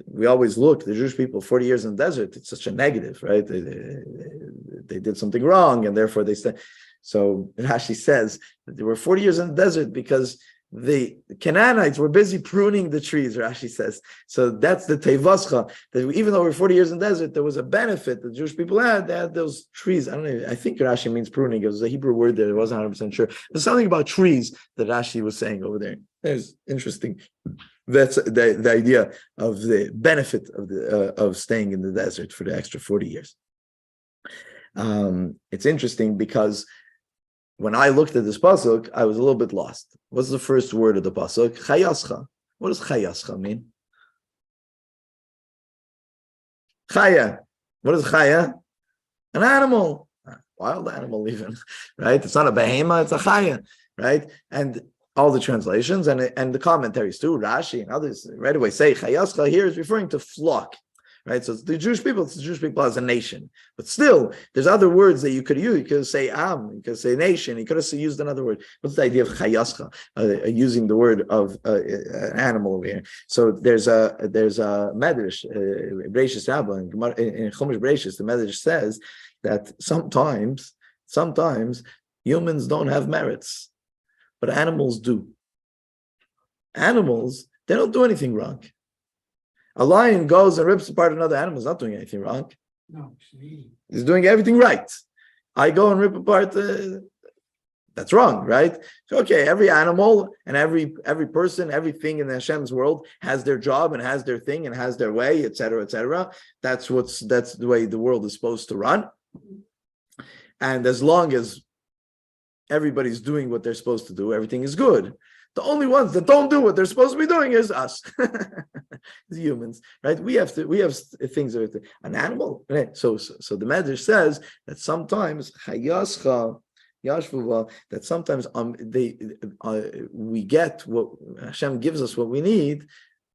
A: we always look, the Jewish people, 40 years in the desert, it's such a negative, right? They did something wrong, and therefore they stay. So Rashi says that they were 40 years in the desert because the Canaanites were busy pruning the trees, Rashi says. So that's the Tevascha, that even though we're 40 years in the desert, there was a benefit that Jewish people had. They had those trees. I don't know, I think Rashi means pruning. It was a Hebrew word there. I wasn't 100% sure. There's something about trees that Rashi was saying over there. It's interesting. That's the idea of the benefit of staying in the desert for the extra 40 years. It's interesting because when I looked at this pasuk, I was a little bit lost. What's the first word of the pasuk? Chayascha. What does chayascha mean? Chaya. What is chaya? An animal, wild animal even, right? It's not a behema, it's a chaya, right? And all the translations and the commentaries too, Rashi and others right away say chayascha here is referring to flock. Right, so it's the Jewish people as a nation, but still, there's other words that you could use. You could say am, you could say nation. You could have used another word. What's the idea of chayascha? Using the word of an animal over here. So there's a medrash, Bereishis Rabbah in Chumash Bereishis. The medrash says that sometimes humans don't have merits, but animals do. Animals, they don't do anything wrong. A lion goes and rips apart another animal. He's not doing anything wrong.
B: No,
A: he's doing everything right. I go and rip apart. That's wrong, right? So, okay, every animal and every person, everything in Hashem's world has their job and has their thing and has their way, etc., etc. That's the way the world is supposed to run. And as long as everybody's doing what they're supposed to do, everything is good. The only ones that don't do what they're supposed to be doing is us, the humans, right? We have things that an animal. Right? So the Medrash says that sometimes chayascha yashvuva, that sometimes we get what Hashem gives us what we need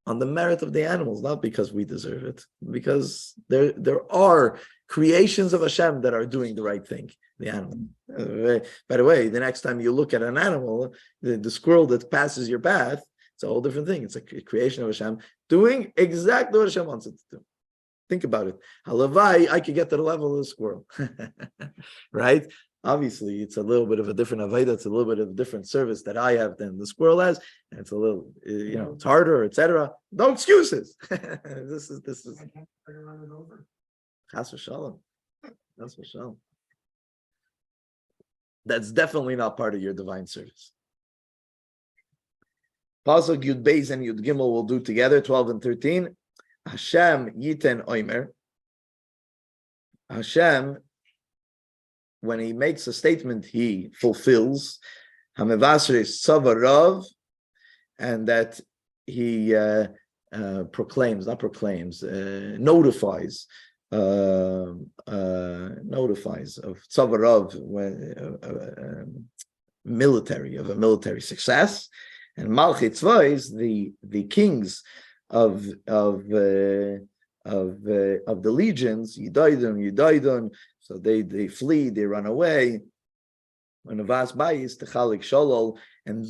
A: on the merit of the animals, not because we deserve it, because there are creations of Hashem that are doing the right thing. The animal. By the way, the next time you look at an animal, the squirrel that passes your path, it's a whole different thing. It's a creation of Hashem doing exactly what Hashem wants it to do. Think about it. Halavai, I could get to the level of the squirrel, right? Obviously, it's a little bit of a different avodah. It's a little bit of a different service that I have than the squirrel has, and it's a little, it's harder, etc. No excuses. This is.
B: I can't run it over.
A: Chas v'shalom. Chas v'shalom. That's definitely not part of your divine service. Pasuk Yud Beis and Yud Gimel will do together, 12 and 13. Hashem Yiten Oimer. Hashem, when he makes a statement, he fulfills. Hamevasre Savarav, and that he notifies. Notifies of tzavarav, military success, and malchei tzvais, the kings of the legions, yidaydon, so they flee, they run away. And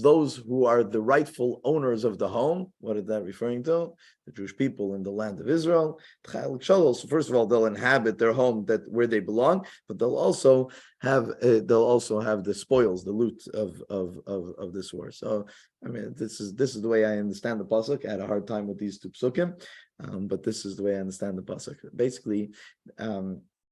A: those who are the rightful owners of the home, what is that referring to? The Jewish people in the land of Israel. So first of all, they'll inhabit their home where they belong, but they'll also have the spoils, the loot of this war. So I mean, this is the way I understand the pasuk. I had a hard time with these two psukim, but this is the way I understand the pasuk. Basically,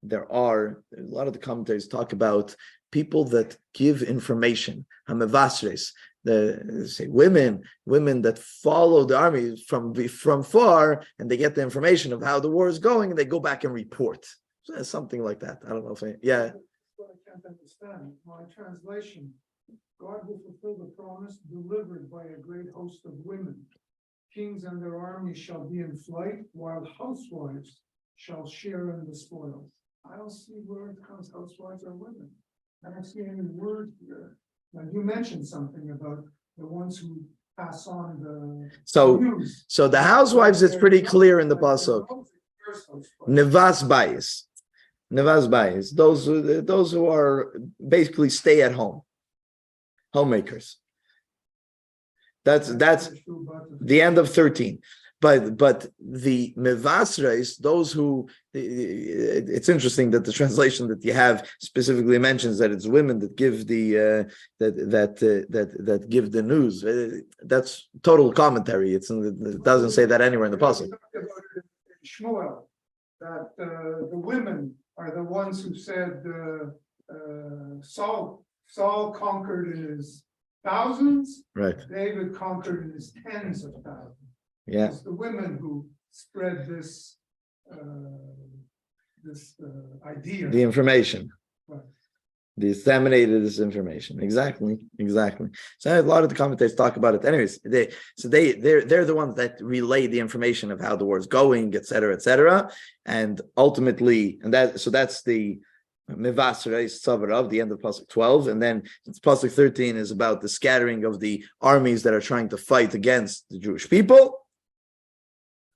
A: there are a lot of the commentaries talk about people that give information, hamevasres, say women that follow the army from far, and they get the information of how the war is going, and they go back and report. So something like that. I don't know if yeah.
B: What I can't understand. My translation: God will fulfill the promise delivered by a great host of women. Kings and their armies shall be in flight, while housewives shall share in the spoils. I don't see where it comes housewives or women. I don't see any word here. Now you mentioned something about the ones who pass on the news.
A: So the housewives, it's pretty clear in the pasuk. Nevas bayis. Nevaz Bayis, those who are basically stay at home, homemakers. That's the end of 13. But the mevasres, those who, it's interesting that the translation that you have specifically mentions that it's women that give the that give the news. That's total commentary. It doesn't say that anywhere in the pasuk.
B: Shmuel, that the women are the ones who said Saul conquered in his thousands,
A: Right.
B: David conquered in his tens of thousands.
A: Yeah.
B: It's the women who spread this idea.
A: The information.
B: Right.
A: Disseminated this information. Exactly. So a lot of the commentators talk about it. Anyways, they're the ones that relay the information of how the war is going, etc. And ultimately, that's the Mevasrei Tzavarav, the end of Pasuk 12, and then Pasuk 13 is about the scattering of the armies that are trying to fight against the Jewish people,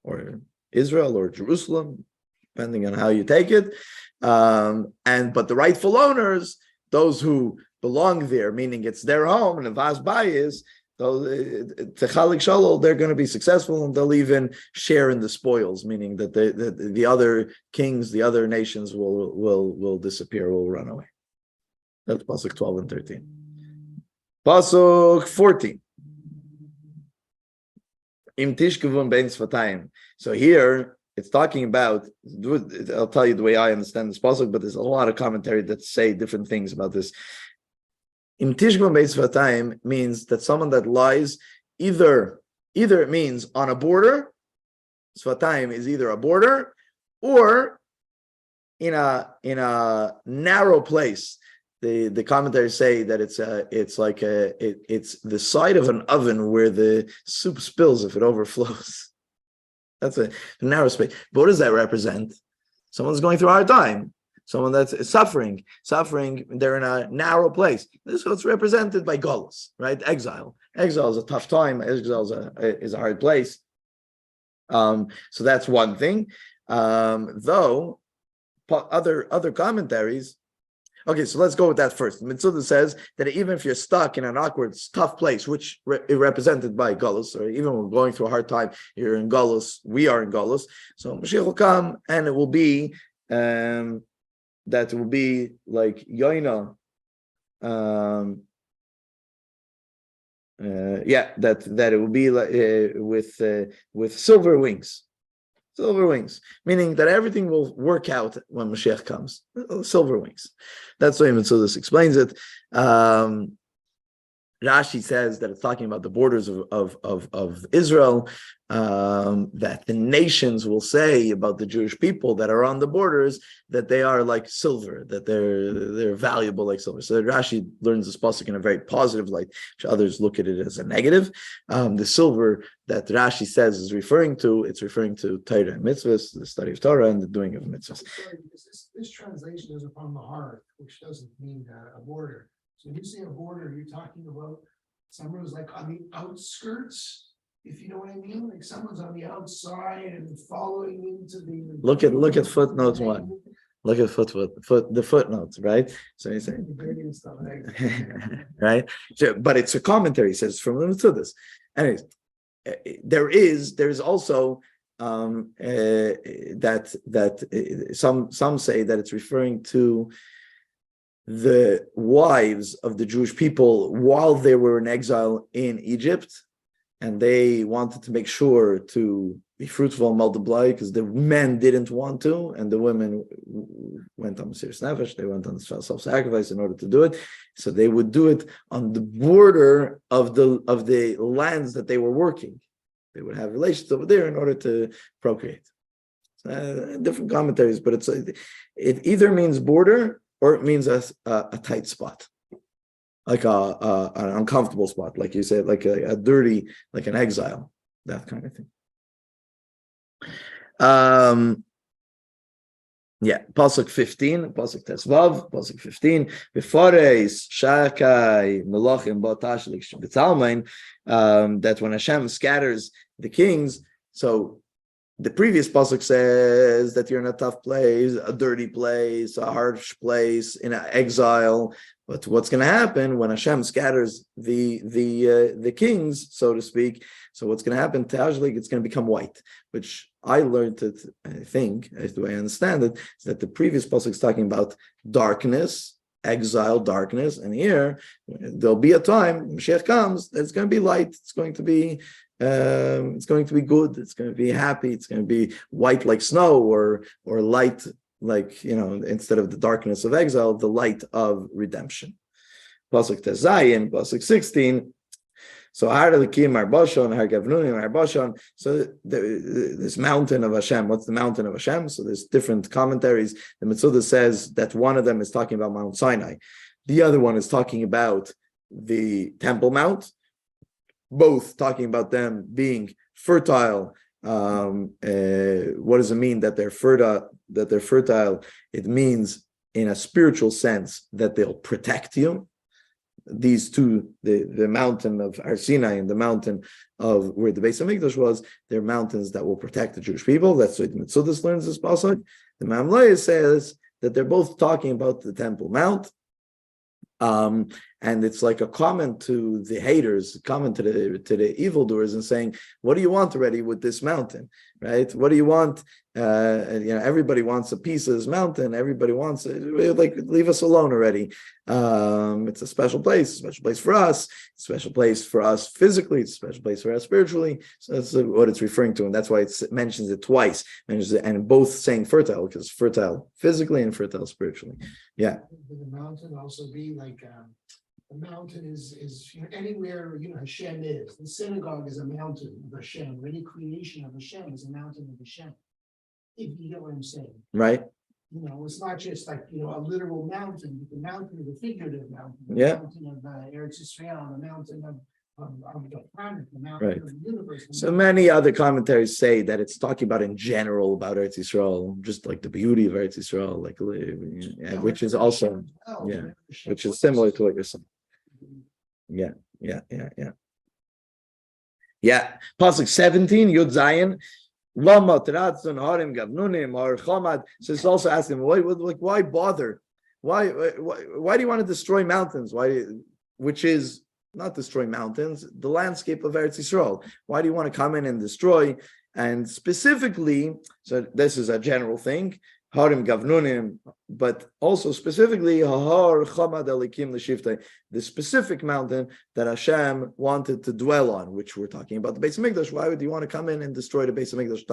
A: or Israel, or Jerusalem, depending on how you take it. But the rightful owners, those who belong there, meaning it's their home, and Nevaz Bayis, Techalik Shalol, they're going to be successful, and they'll even share in the spoils, meaning that the other kings, the other nations will disappear, will run away. That's Pasuk 12 and 13. Pasuk 14. Im tishkevun bein sfatayim. So here it's talking about, I'll tell you the way I understand this pasuk, but there's a lot of commentary that say different things about this. Im tishkevun bein sfatayim means that someone that lies either it means on a border. Sfatayim is either a border or in a narrow place. The commentators say that it's the side of an oven where the soup spills if it overflows. That's a narrow space. But what does that represent? Someone's going through a hard time. Someone that's suffering. They're in a narrow place. This is what's represented by Golus, right? Exile. Exile is a tough time. Exile is a hard place. So that's one thing. Though other commentaries. Okay, so let's go with that first. Mitzuda says that even if you're stuck in an awkward, tough place, which is represented by Golus, or even when we're going through a hard time, you're in Golus, we are in Golus. So Mashiach will come, and it will be that will be like Yoina. That it will be like with silver wings. Silver wings, meaning that everything will work out when Mashiach comes. Silver wings. That's the way Mitzudas explains it. Rashi says that it's talking about the borders of Israel, that the nations will say about the Jewish people that are on the borders that they are like silver, that they're valuable like silver. So Rashi learns this pasuk in a very positive light, which others look at it as a negative. The silver that Rashi says is referring to Torah and mitzvahs, the study of Torah and the doing of mitzvahs.
E: Sorry, because this translation is upon the heart, which doesn't mean a border. So when you say a border, you're talking about someone who's like on the outskirts, if you know what I mean, like someone's on the outside and following into the.
A: Look at footnote 1. Look at the footnotes, right? So he's saying, right? So, but it's a commentary. It says from the Mitzudas. Anyways, there is also that some say that it's referring to the wives of the Jewish people while they were in exile in Egypt, and they wanted to make sure to be fruitful and multiply because the men didn't want to, and the women went on serious nefesh, they went on self-sacrifice in order to do it. So they would do it on the border of the lands that they were working. They would have relations over there in order to procreate. Different commentaries, but it either means border or it means a tight spot, like an uncomfortable spot, like you said, like a dirty, like an exile, that kind of thing. Pasuk 15, Pasuk Tesvav, Pasuk 15. Beforeis Shakai Melachim Batashlik B'Talmain, that when Hashem scatters the kings, so The previous pasuk says that you're in a tough place, a dirty place, a harsh place, in exile. But what's going to happen when Hashem scatters the kings, so to speak? So what's going to happen? Tajlik, it's going to become white, which I learned it. I think, as the way I understand it, is that the previous pasuk is talking about darkness, exile, darkness, and here there'll be a time Mashiach comes. It's going to be light. It's going to be good. It's going to be happy. It's going to be white like snow, or light like, instead of the darkness of exile, the light of redemption. Pasuk Tezayin, Pasuk 16. So So this mountain of Hashem. What's the mountain of Hashem? So there's different commentaries. The Metzudah says that one of them is talking about Mount Sinai. The other one is talking about the Temple Mount. Both talking about them being fertile. What does it mean that they're fertile? It means, in a spiritual sense, that they'll protect you. These two, the mountain of Har Sinai and the mountain of where the Beis HaMikdash was, they're mountains that will protect the Jewish people. That's what the Metzudah learns this pasuk. The Mamlei says that they're both talking about the Temple Mount. And it's like a comment to the haters, comment to the evildoers, and saying, "What do you want already with this mountain, right? What do you want? Everybody wants a piece of this mountain. Everybody wants it. Like, leave us alone already. It's a special place for us. A special place for us physically. It's a special place for us spiritually. So that's what it's referring to, and that's why it mentions it twice. And both saying fertile, because fertile physically and fertile spiritually. Yeah.
E: Would the mountain also be like? The mountain is anywhere Hashem is. The synagogue is a mountain of Hashem. Any creation of Hashem is a mountain of Hashem. If you get what I'm saying,
A: Right?
E: It's not just like a literal mountain, but the mountain is a figurative mountain. The mountain of Eretz Yisrael, the mountain of the planet, the mountain of the universe.
A: So many other commentaries say that it's talking about in general about Eretz Yisrael, just like the beauty of Eretz Yisrael, which is also which is similar to what you're saying. Yeah. Pasuk 17, Yud Zayin. So it's also asking, why bother? Why do you want to destroy mountains? Which is not destroy mountains, the landscape of Eretz Yisrael. Why do you want to come in and destroy? And specifically, so this is a general thing, Harim Gavnunim, but also specifically Hahar Chamad Elikim L'Shivtei, the specific mountain that Hashem wanted to dwell on, which we're talking about the Beis HaMikdash. Why would you want to come in and destroy the Beis HaMikdash?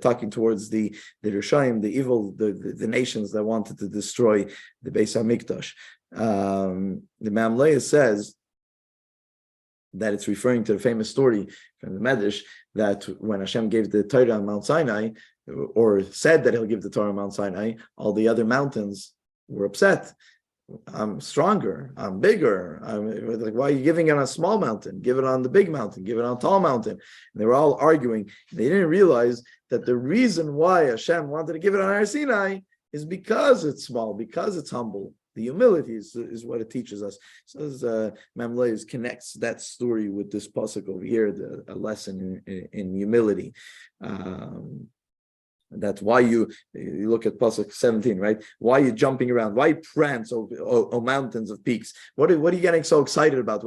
A: Talking towards the Rishaim, the evil, the nations that wanted to destroy the Beis HaMikdash. The Mamlei says that it's referring to the famous story from the Medrash that when Hashem gave the Torah on Mount Sinai, or said that he'll give the Torah on Mount Sinai, all the other mountains were upset. I'm stronger, I'm bigger. Why are you giving it on a small mountain? Give it on the big mountain, give it on a tall mountain. And they were all arguing. They didn't realize that the reason why Hashem wanted to give it on Har Sinai is because it's small, because it's humble. The humility is what it teaches us. So Mamlei connects that story with this pasuk over here, a lesson in humility. That's why you look at pasuk 17, right? Why are you jumping around? Why prance, oh mountains of peaks? What are you getting so excited about?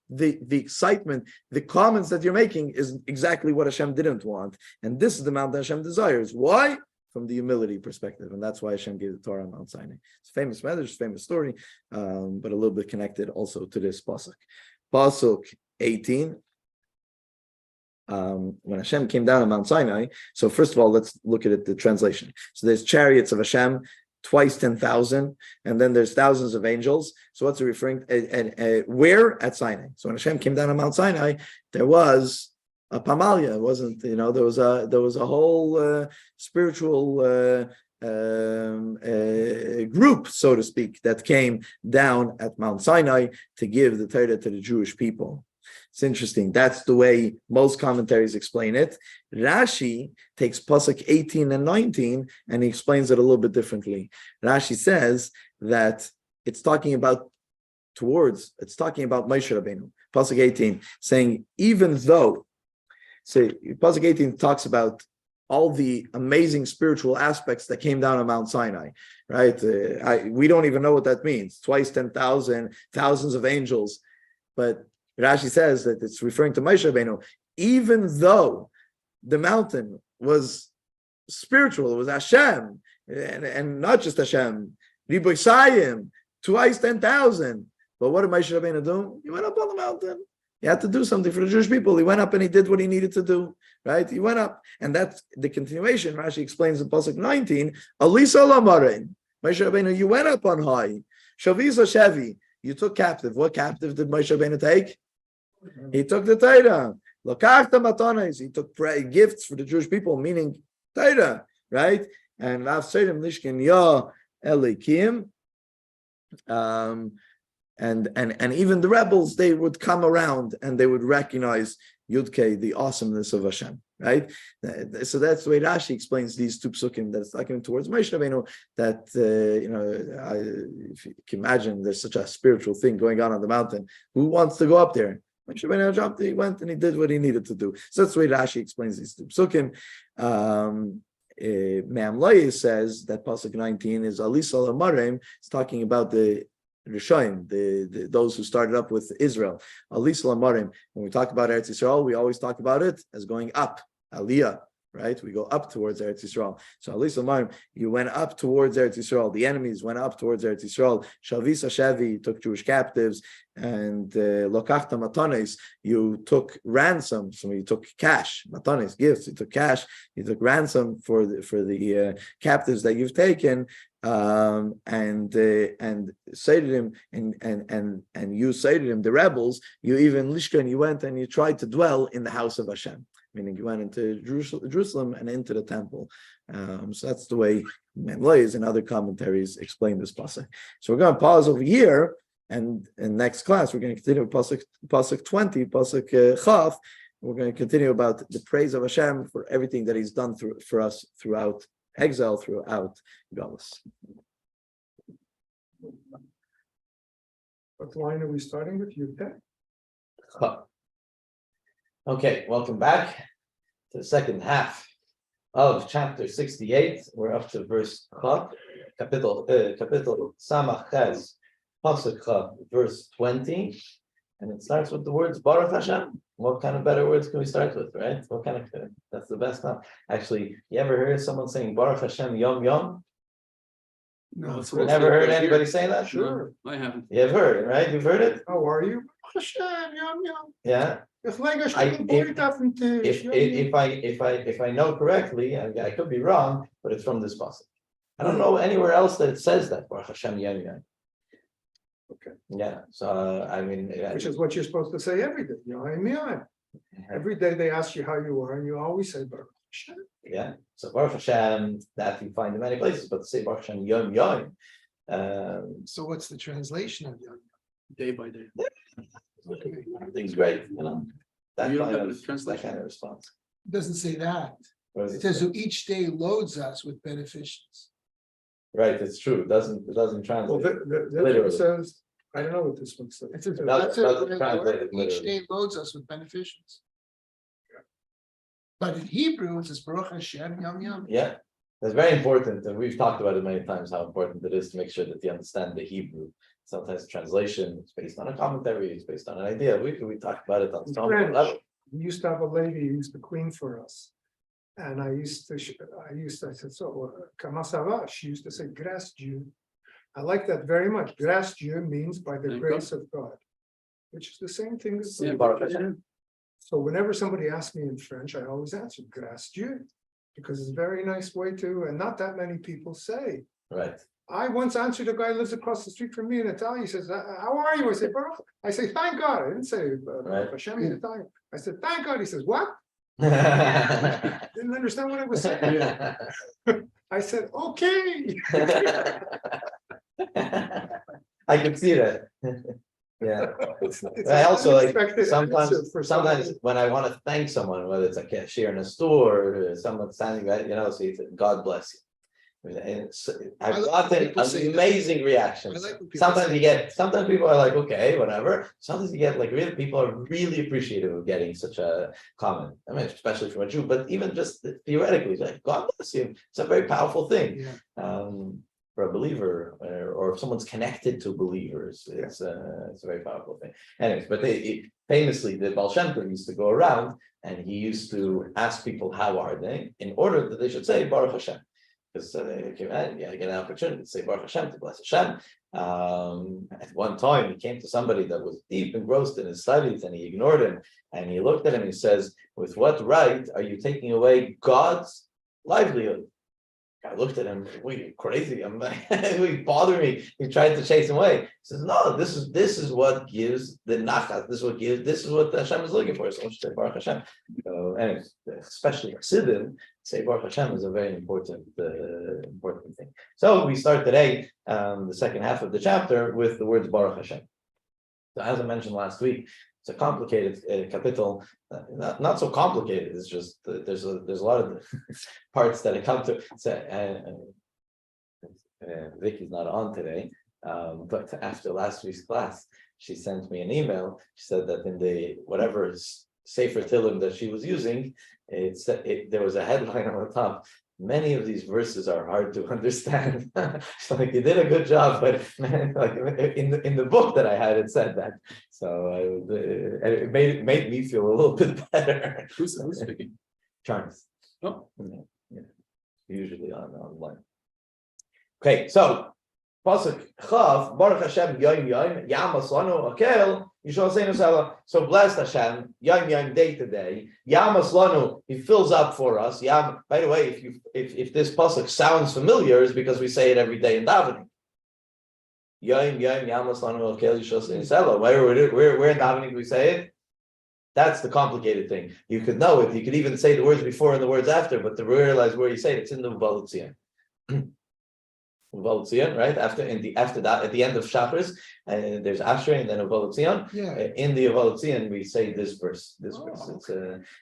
A: The excitement, the comments that you're making is exactly what Hashem didn't want, and this is the mountain Hashem desires. Why? From the humility perspective, and that's why Hashem gave the Torah on Mount Sinai. It's a famous message, famous story, but a little bit connected also to this pasuk. Pasuk 18. When Hashem came down on Mount Sinai, so first of all, let's look at the translation. So there's chariots of Hashem, twice 10,000, and then there's thousands of angels. So what's it referring to? Where? At Sinai. So when Hashem came down on Mount Sinai, there was a Pamalia. It wasn't, there was a whole spiritual group, so to speak, that came down at Mount Sinai to give the Torah to the Jewish people. It's interesting. That's the way most commentaries explain it. Rashi takes pasuk 18 and 19 and he explains it a little bit differently. Rashi says that it's talking about Moshe Rabbeinu. Pasuk 18 saying, even though So Pasuk 18 talks about all the amazing spiritual aspects that came down on Mount Sinai, right? We don't even know what that means. Twice 10,000, thousands of angels. But Rashi says that it's referring to Moshe Rabbeinu. Even though the mountain was spiritual, it was Hashem, and not just Hashem, Riboy Sayim, twice 10,000. But what did Moshe Rabbeinu do? He went up on the mountain. He had to do something for the Jewish people. He went up and he did what he needed to do, right? He went up, and that's the continuation. Rashi explains in Pasuk 19, Alisa Lamarein, Moshe Rabbeinu, you went up on high. Shavisa Shevi, you took captive. What captive did Moshe Rabbeinu take? He took the Torah. Lokachta Matanos, he took gifts for the Jewish people, meaning Torah, right? And Av Seirim Nishkin Ya Elikim. And even the rebels, they would come around and they would recognize Yudke, the awesomeness of Hashem, right? So that's the way Rashi explains these two psukim that's talking towards Moshe Rabbeinu. That if you can imagine, there's such a spiritual thing going on the mountain. Who wants to go up there? Moshe Rabbeinu jumped. He went and he did what he needed to do. So that's the way Rashi explains these two psukim. Me'amloye says that pasuk 19 is Alisa Lamarim. It's talking about the Rishonim, those who started up with Israel. Alisa Lamarim. When we talk about Eretz Yisrael, we always talk about it as going up, Aliyah, right? We go up towards Eretz Yisrael. So Alisa Lamarim, you went up towards Eretz Yisrael. The enemies went up towards Eretz Yisrael. Shavisa Shevi, took Jewish captives, and Lokachta Matanes, you took ransom. So you took cash, Matanes, gifts. You took cash. You took ransom for the captives that you've taken. And say to him, and you say to him, the rebels, you even Lishkan, you went and you tried to dwell in the house of Hashem, meaning you went into Jerusalem and into the temple. So that's the way Memlois and other commentaries explain this pasuk. So we're going to pause over here, and in next class we're going to continue with pasuk 20, pasuk Chaf. We're going to continue about the praise of Hashem for everything that He's done for us throughout exile, throughout Galus.
B: What line are we starting with? Yudke?
A: Okay, welcome back to the second half of chapter 68. We're up to verse Chav, capital Samach Ches, pasuk Chav, verse 20, and it starts with the words Baruch Hashem. What kind of better words can we start with, right? What kind of, that's the best one. Actually, you ever heard someone saying Baruch Hashem Yom Yom?
B: No,
D: it's
A: You never heard anybody say that?
B: sure.
D: I haven't.
A: You've heard it, right? You've heard it?
B: How are you? Hashem, yum yum.
A: Yeah.
B: If
A: I know correctly, I could be wrong, but it's from this pasuk. I don't know anywhere else that it says that Baruch Hashem Yom Yom.
B: Okay.
A: Yeah. So I mean,
B: Which is what you're supposed to say every day. You know, every day they ask you how you are, and you always say Baruch Hashem.
A: yeah. So Baruch Hashem, that you find in many places, but to say Baruch Hashem Yom Yom.
E: So what's the translation of Yom?
D: Day by day.
E: Okay.
A: Everything's great, you know. That
D: You don't
A: kind
D: have
A: of
D: a translation?
A: that kind of response.
E: It doesn't say that.
A: What does
E: It
A: it
E: says
A: say?
E: who each day loads us with beneficence.
A: Right, it's true. It doesn't
B: Well,
A: translate.
B: that
A: Literally.
B: one says, I don't know what this one says.
E: It says,
A: Doesn't-
E: that's it,
A: doesn't
E: where-
A: translate it
E: where each
A: literally.
E: day loads us with beneficence. But in Hebrew, it says Baruch Hashem Yom Yom.
A: Yeah, it's very important, and we've talked about it many times, how important it is to make sure that you understand the Hebrew. Sometimes translation is based on a commentary, it's based on an idea. We talked about it on
B: In
A: some
B: French,
A: level.
B: we used to have a lady who's the queen for us. And I said, so, comment ça va? She used to say, grâce Dieu. I like that very much. Grâce Dieu means by the
D: Thank
B: grace of God, which is the same thing as.
D: Yeah,
A: Baruch Hashem.
B: So whenever somebody asks me in French, I always answer grâce Dieu, because it's a very nice way to, and not that many people say.
A: Right.
B: I once answered a guy who lives across the street from me in Italian. He says, how are you? I say, Baruch. I say, thank God. I didn't say
A: Right.
B: Hashem in Italian. I said, thank God. He says, what?
A: I
B: Didn't understand what I was saying. I said, okay.
A: can see that. Yeah.
B: It's
A: I also like
B: unexpected
A: sometimes
B: answer for somebody.
A: when I want to thank someone, whether it's a cashier in a store or someone standing right, you know, so you say, God bless you. I've
E: I like when
A: gotten
E: people say that.
A: amazing reactions.
E: I like when people
A: Sometimes people are like, okay, whatever. Sometimes you get like really people are really appreciative of getting such a comment. I mean, especially from a Jew, but even just theoretically, like God bless you. It's a very powerful thing.
E: Yeah.
A: For a believer, or if someone's connected to believers, it's a very powerful thing. Anyways, but famously, the Baal Shem Tov used to go around and he used to ask people how are they, in order that they should say Baruch Hashem, because you get an opportunity to say Baruch Hashem, to bless Hashem. At one time, he came to somebody that was deep engrossed in his studies, and he ignored him, and he looked at him and he says, "With what right are you taking away God's livelihood?" I looked at him, "Wait, crazy? He bothered me." He tried to chase him away. He says, "No, this is what gives the nachas. This is what Hashem is looking for. So I should say Baruch Hashem." So, anyways, especially Chassidim, say Baruch Hashem is a very important thing. So we start today, the second half of the chapter, with the words Baruch Hashem. So as I mentioned last week, it's a complicated capital, not so complicated. It's just there's a lot of parts that I come to. Vicky's not on today, but after last week's class, she sent me an email. She said that in the whatever Sefer Tehillim that she was using, there was a headline on the top. Many of these verses are hard to understand. So like you did a good job, but like in the book that I had, it said that. So it made me feel a little bit better.
D: Who's speaking?
A: Charles.
D: Oh,
A: Yeah. Usually online. Okay, so Pasuk Chav Baruch Hashem Yom Yom Yamas Lanu Akel Yishol Seinu Sela. So blessed Hashem Yom Yom day to day Yamas Lanu. He fills up for us. Yam. By the way, if this pasuk sounds familiar, is because we say it every day in davening. Yom Yom Yamas Lanu Akel Yishol Seinu Sela. Where in davening do we say it? That's the complicated thing. You could know it. You could even say the words before and the words after, but to realize where you say it, it's in the Uvalutzian. Uvalutzian, right? After that, at the end of Shacharis, there's Asher and then Uvalutzian.
E: Yeah.
A: In the Uvalutzian, we say this verse. It's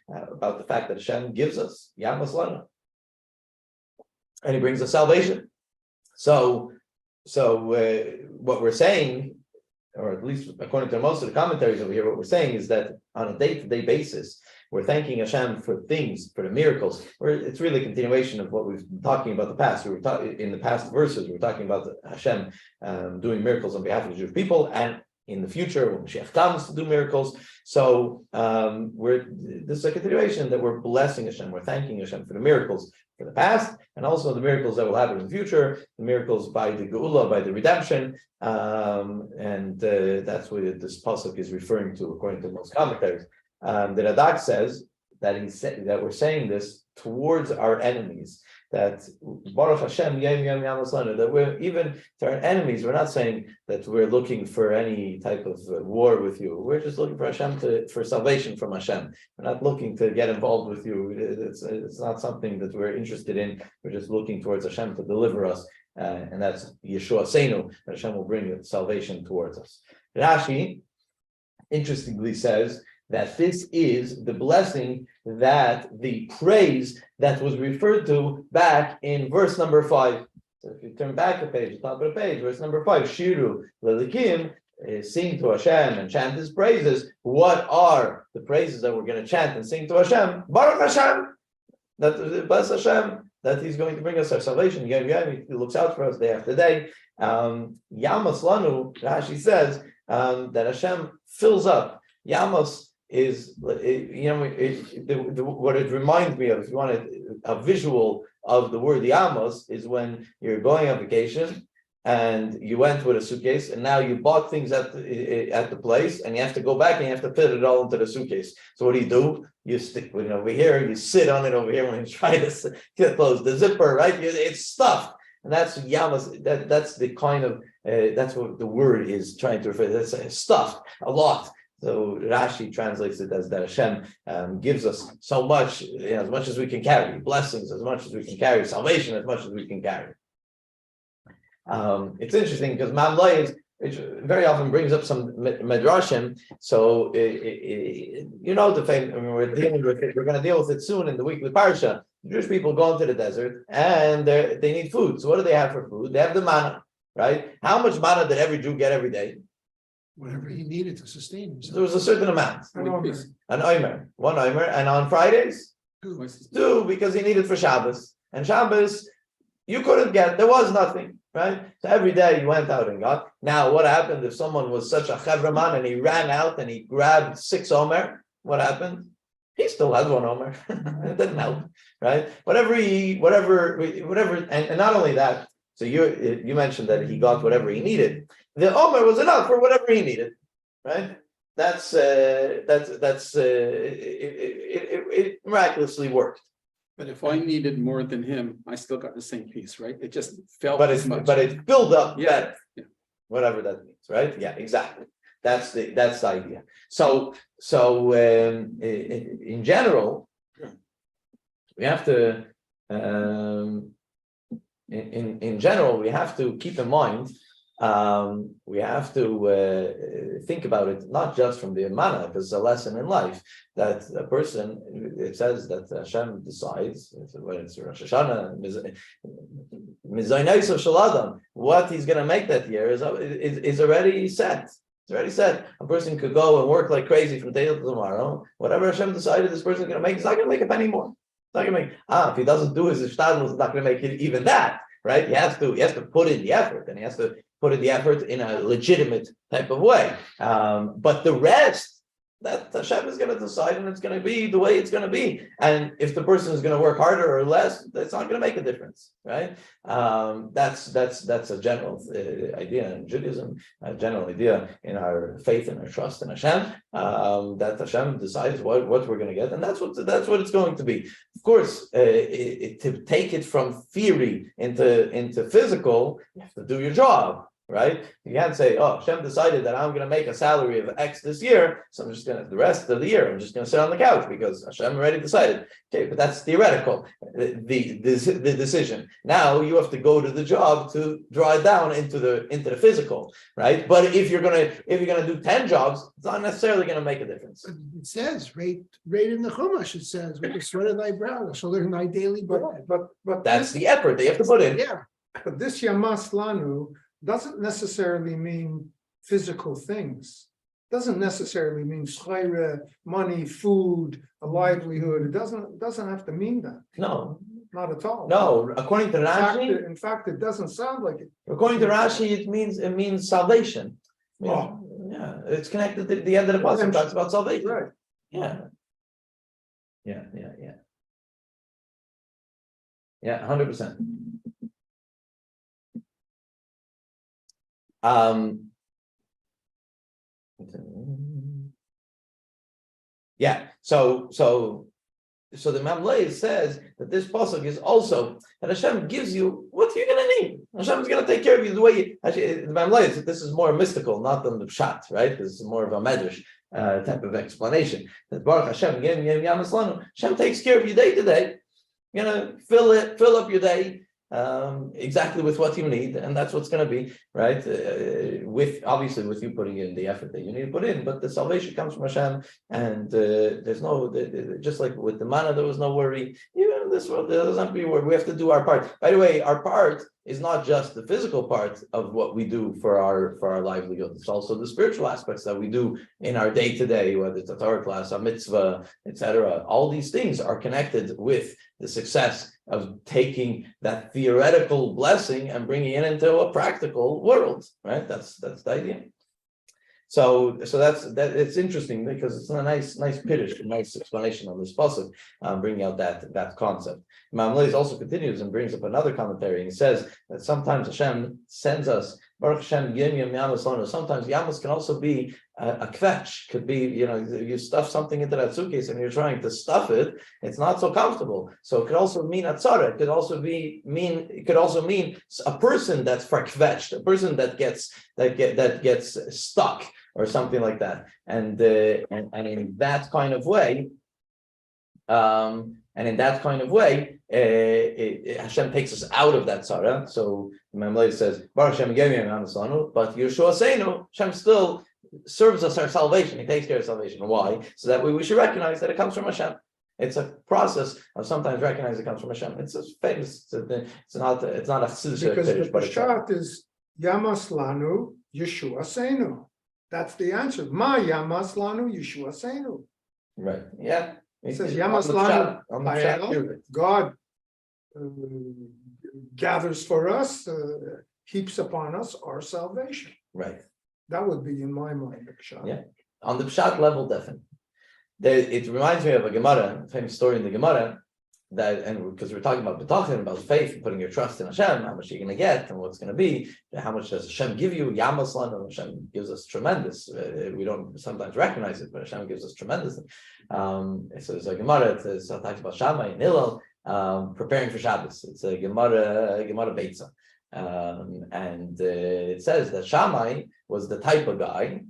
A: about the fact that Hashem gives us Yamas Lana, and He brings us salvation. So what we're saying, or at least according to most of the commentaries over here, what we're saying is that on a day-to-day basis, we're thanking Hashem for things, for the miracles. It's really a continuation of what we've been talking about the past. We were in the past verses, we were talking about Hashem doing miracles on behalf of the Jewish people, and in the future, when Mashiach comes to do miracles. So this is a continuation that we're blessing Hashem. We're thanking Hashem for the miracles for the past, and also the miracles that will happen in the future, the miracles by the Geula, by the redemption, and that's what this pasuk is referring to, according to most commentaries. The Radak says that we're saying this towards our enemies. That Baruch Hashem Yom Yom Yamas, that we're even to our enemies, we're not saying that we're looking for any type of war with you. We're just looking for Hashem for salvation from Hashem. We're not looking to get involved with you. It's not something that we're interested in. We're just looking towards Hashem to deliver us, and that's Yeshua Seinu, that Hashem will bring salvation towards us. Rashi interestingly says that this is the blessing, that the praise that was referred to back in verse number 5. So if you turn back a page, the top of the page, verse number 5, Shiru Lelikim, sing to Hashem and chant His praises. What are the praises that we're going to chant and sing to Hashem? Baruch Hashem, that bless Hashem, that He's going to bring us our salvation. Yom Yom, He looks out for us day after day. Yamas Lanu, Rashi says that Hashem fills up. Yamas is, what it reminds me of, if you want a visual of the word Yamos, is when you're going on vacation and you went with a suitcase and now you bought things at the place and you have to go back and you have to fit it all into the suitcase. So what do? You stick with it over here, you sit on it over here when you try to close the zipper, right? It's stuffed. And that's Yamas, that's the kind of, that's what the word is trying to refer to. That's stuffed a lot. So Rashi translates it as that Hashem gives us so much, as much as we can carry, blessings as much as we can carry, salvation as much as we can carry. It's interesting because Mamlay very often brings up some midrashim. So the famous, we're going to deal with it soon in the weekly parsha. Jewish people go into the desert and they need food. So what do they have for food? They have the manna, right? How much manna did every Jew get every day?
E: Whatever he needed to sustain
A: There
E: himself.
A: was a certain amount,
B: An omer.
A: an omer, one omer, and on Fridays, two, because he needed for Shabbos. And Shabbos, you couldn't get, there was nothing, right? So every day you went out and got. Now, what happened if someone was such a chevraman and he ran out and he grabbed 6 omer? What happened? He still had 1 omer. It didn't help, right? Whatever, and not only that. So you mentioned that he got whatever he needed. The omer was enough for whatever he needed, right? It miraculously worked.
D: But if I needed more than him, I still got the same piece, right? It just felt
A: But
D: as much.
A: it built up
D: Yeah.
A: better, whatever that means, right? Yeah, exactly. That's the idea. So in general, we have to in general we have to keep in mind. We have to think about it not just from the manna, because it's a lesson in life that a person. It says that Hashem decides when it's Rosh Hashanah, Mizaynais of Shaladam, what he's going to make that year is already set. It's already said. A person could go and work like crazy from today to tomorrow. Whatever Hashem decided this person is going to make, he's not going to make a penny more. It's not going to make. If he doesn't do his ishtadlus, he's not going to make it even that. Right? He has to put in the effort, and he has to put in the effort in a legitimate type of way. But the rest, that Hashem is going to decide, and it's going to be the way it's going to be. And if the person is going to work harder or less, that's not going to make a difference, right? That's a general idea in Judaism, a general idea in our faith and our trust in Hashem. That Hashem decides what we're going to get, and that's what it's going to be. Of course, to take it from theory into physical, you have to do your job. Right? You can't say, oh, Hashem decided that I'm going to make a salary of X this year, so I'm just going to, the rest of the year, I'm just going to sit on the couch because Hashem already decided. Okay, but that's theoretical, the decision. Now you have to go to the job to draw it down into the physical, right? But if you're going to do 10 jobs, it's not necessarily going to make a difference.
E: It says, right in the Chumash, it says, with the sweat of thy brow, shall learn thy daily bread.
B: But
A: That's the effort they have to put in.
E: Yeah.
B: But this Yamas Lanu doesn't necessarily mean physical things. Doesn't necessarily mean shayra, money, food, a livelihood. It doesn't have to mean that.
A: No,
B: Not at all.
A: no. According to Rashi,
B: In fact, it doesn't sound like it.
A: according to Rashi, it means salvation.
B: Oh.
A: Yeah, it's connected to the end of the passage. It talks about salvation.
B: Right.
A: Yeah. 100%. So the Mamlei says that this pasuk is also that Hashem gives you what you're going to need. Hashem is going to take care of you the way the Mamlei is. This is more mystical, not than the pshat, right? This is more of a medrash type of explanation. That Baruch Hashem, Hashem takes care of you day to day. You're going to fill up your day. Exactly with what you need, and that's what's going to be right. With you putting in the effort that you need to put in, but the salvation comes from Hashem, and there's no just like with the manna, there was no worry. Even in this world, there doesn't have to be worry. We have to do our part. By the way, our part is not just the physical part of what we do for our livelihood. It's also the spiritual aspects that we do in our day to day, whether it's a Torah class, a mitzvah, etc. All these things are connected with the success of taking that theoretical blessing and bringing it into a practical world, right? That's the idea. So that's it's interesting because it's a nice piddush, a nice explanation of this pasuk, bringing out that concept. Imam Leis also continues and brings up another commentary, and he says that sometimes Hashem sends us Baruch Hashem Yom Yamas Lanu. Sometimes Yamas can also be a kvetch, could be, you stuff something into that suitcase and you're trying to stuff it, it's not so comfortable. So it could also mean a tzara, it could also mean a person that's farkvetched, a person that gets stuck or something like that. And in that kind of way, Hashem takes us out of that tzara. So the Mamlei says, Baruch Hashem Yom Yamas Lanu, but Yeshua Seinu, Hashem still serves us our salvation. He takes care of salvation. Why? So that we should recognize that it comes from Hashem. It's a process of sometimes recognizing it comes from Hashem. It's a famous. It's not a chassidus
B: Because the
A: fetish, but it's
B: Peshat is Yamas Lanu, Yeshua Seinu. That's the answer. Ma Yamas Lanu, Yeshua Seinu.
A: right. Yeah.
B: It says
A: On
B: Yamas
A: the
B: Lanu,
A: pshat, on the pshat,
B: Hayel.
A: you're right.
B: God gathers for us, heaps upon us our salvation.
A: Right.
B: That would be in my mind, the Peshat.
A: Yeah. On the pshat level, definitely. It reminds me of a Gemara, a famous story in the Gemara, that, and because we're talking about betachin, about faith, and putting your trust in Hashem, how much you're going to get, and what's going to be, how much does Hashem give you? Yamas Lanu, Hashem gives us tremendous. We don't sometimes recognize it, but Hashem gives us tremendous. So there's a Gemara. It talks about Shammai and Hillel preparing for Shabbos. It's a Gemara Beitza, and it says that Shammai was the type of guy.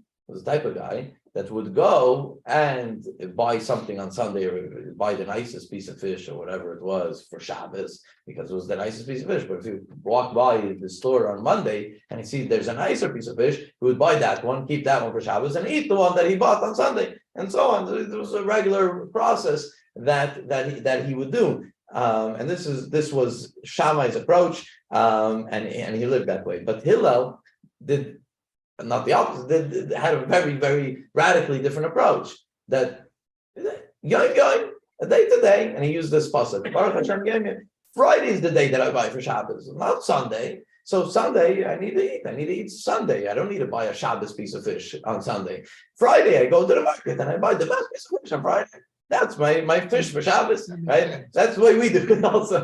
A: That would go and buy something on Sunday, or buy the nicest piece of fish or whatever it was for Shabbos, because it was the nicest piece of fish. But if you walk by the store on Monday and you see there's a nicer piece of fish, he would buy that one, keep that one for Shabbos, and eat the one that he bought on Sunday, and so on. There was a regular process that he would do. And this was Shammai's approach, and he lived that way. But Hillel did not the opposite, had a very, very radically different approach. That yoing, a day to day, and he used this pasuk. Baruch Hashem gave me. Friday is the day that I buy for Shabbos, not Sunday. So Sunday I need to eat. I need to eat Sunday. I don't need to buy a Shabbos piece of fish on Sunday. Friday I go to the market and I buy the best piece of fish on Friday. That's my fish for Shabbos, right? That's the way we do it also,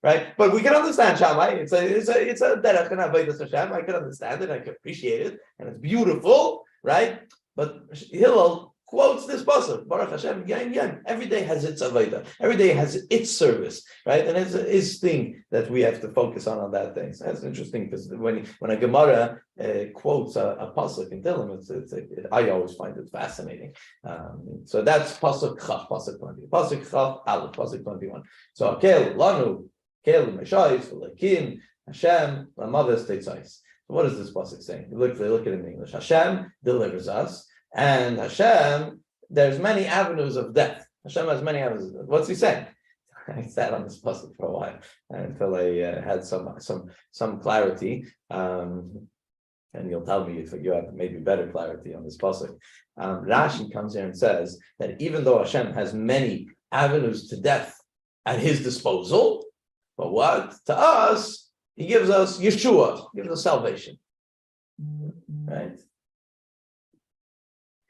A: right? But we can understand Shammai. It's a derech and avodas Hashem. I can understand it. I can appreciate it, and it's beautiful, right? But Hillel quotes this pasuk, Baruch Hashem, yom. Every day has its avodah. Every day has its service, right? And it's his thing that we have to focus on that thing. So that's interesting, because when a Gemara quotes a pasuk in Tehillim, I always find it fascinating. So that's pasuk chaf, pasuk 20, pasuk chaf aleph, pasuk 21. So kel lanu, kel meshayis, lekin Hashem lamaves teitzais. So what is this pasuk saying? Look at it in English. Hashem delivers us. And Hashem, there's many avenues of death. Hashem has many avenues of death. What's he saying? I sat on this puzzle for a while until I had some clarity. And you'll tell me if you have maybe better clarity on this puzzle. Rashi comes here and says that even though Hashem has many avenues to death at his disposal, but what? To us, he gives us Yeshua, gives us salvation. Right?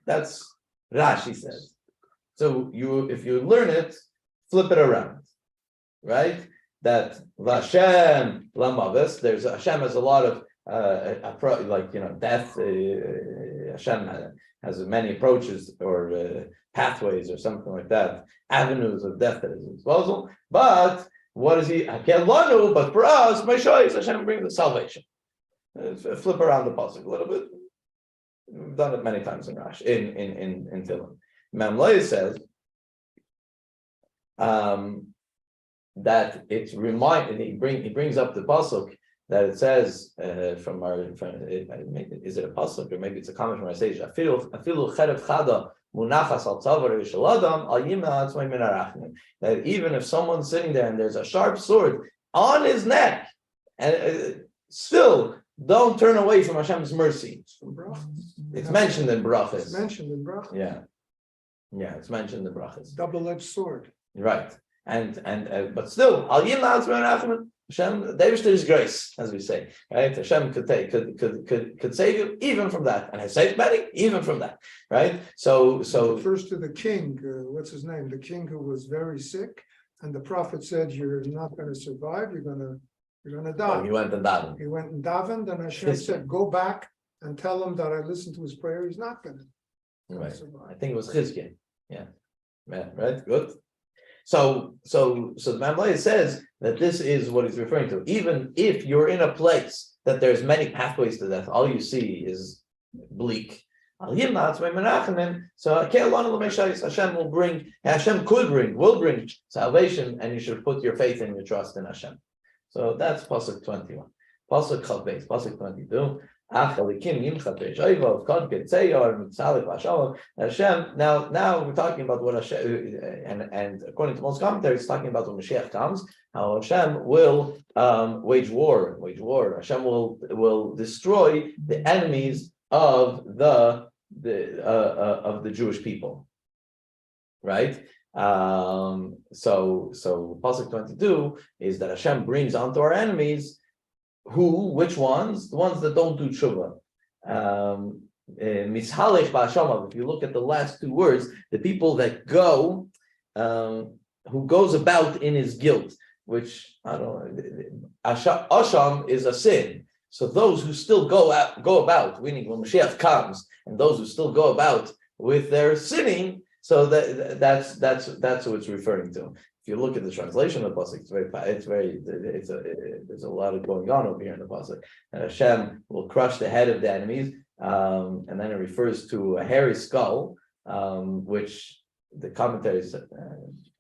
A: That's Rashi says. So if you learn it, flip it around, right? That Vashem Lamavis, there's Hashem has a lot of death. Hashem has many approaches or pathways or something like that, avenues of death at his disposal. But what is he? But for us, Hashem brings the salvation. Flip around the pasuk a little bit. We've done it many times in Rashi, in Tehillim. Mamloi says that it's reminded. He brings up the pasuk that it says is it a pasuk or maybe it's a comment from our sage? Afilu cherev chada munachas al tzavar yishal adam al yimna atzmai min harachnim. That even if someone's sitting there and there's a sharp sword on his neck, and still. Don't turn away from Hashem's mercy. It's mentioned in brachas.
B: It's mentioned in brachas.
A: Yeah, it's mentioned in brachas.
B: Double-edged sword.
A: Right, and but still, al yim la'atzmei Hashem, there is grace, as we say, right? Hashem could save you even from that, and has saved many even from that, right? So
B: first to the king, what's his name? The king who was very sick, and the prophet said, "You're not going to survive. You're going to die."
A: He went and davened.
B: He went and davened, and Hashem said, "Go back and tell him that I listened to his prayer. He's not going to survive."
A: I think it was Chizkiah. Yeah, right. Good. So the Mamlei says that this is what he's referring to. Even if you're in a place that there's many pathways to death, all you see is bleak. So Hashem will bring salvation, and you should put your faith and your trust in Hashem. So that's pasuk 21. Pasuk Chavbeis, pasuk 22. Hashem, now we're talking about what Hashem, and according to most commentaries, it's talking about when Mashiach comes, how Hashem will wage war. Hashem will destroy the enemies of the Jewish people, right? So Pasuk 22 is that Hashem brings onto our enemies. Which ones? The ones that don't do tshuva. Mishalech ba'ashamav. If you look at the last two words, the people that go, who goes about in his guilt, which I don't know. Asham is a sin. So those who still go about, meaning when Mashiach comes, and those who still go about with their sinning. So that's who it's referring to. If you look at the translation of the pasuk, there's a lot of going on over here in the pasuk. And Hashem will crush the head of the enemies, and then it refers to a hairy skull, which the commentaries.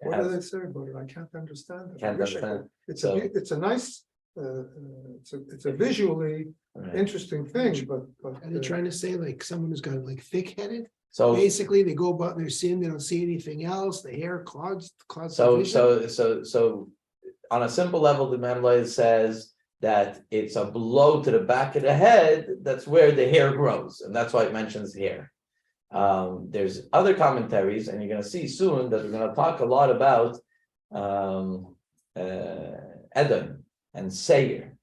B: What do they say about it? I can't understand it.
A: Can't understand.
B: It's a nice, it's a visually interesting thing, but.
E: And they're trying to say like someone who's got like thick-headed.
A: So
E: basically, they go about their sin. They don't see anything else. The hair clogs.
A: So on a simple level, the Maimonides says that it's a blow to the back of the head. That's where the hair grows, and that's why it mentions hair. There's other commentaries, and you're going to see soon that we're going to talk a lot about Edom and Seir.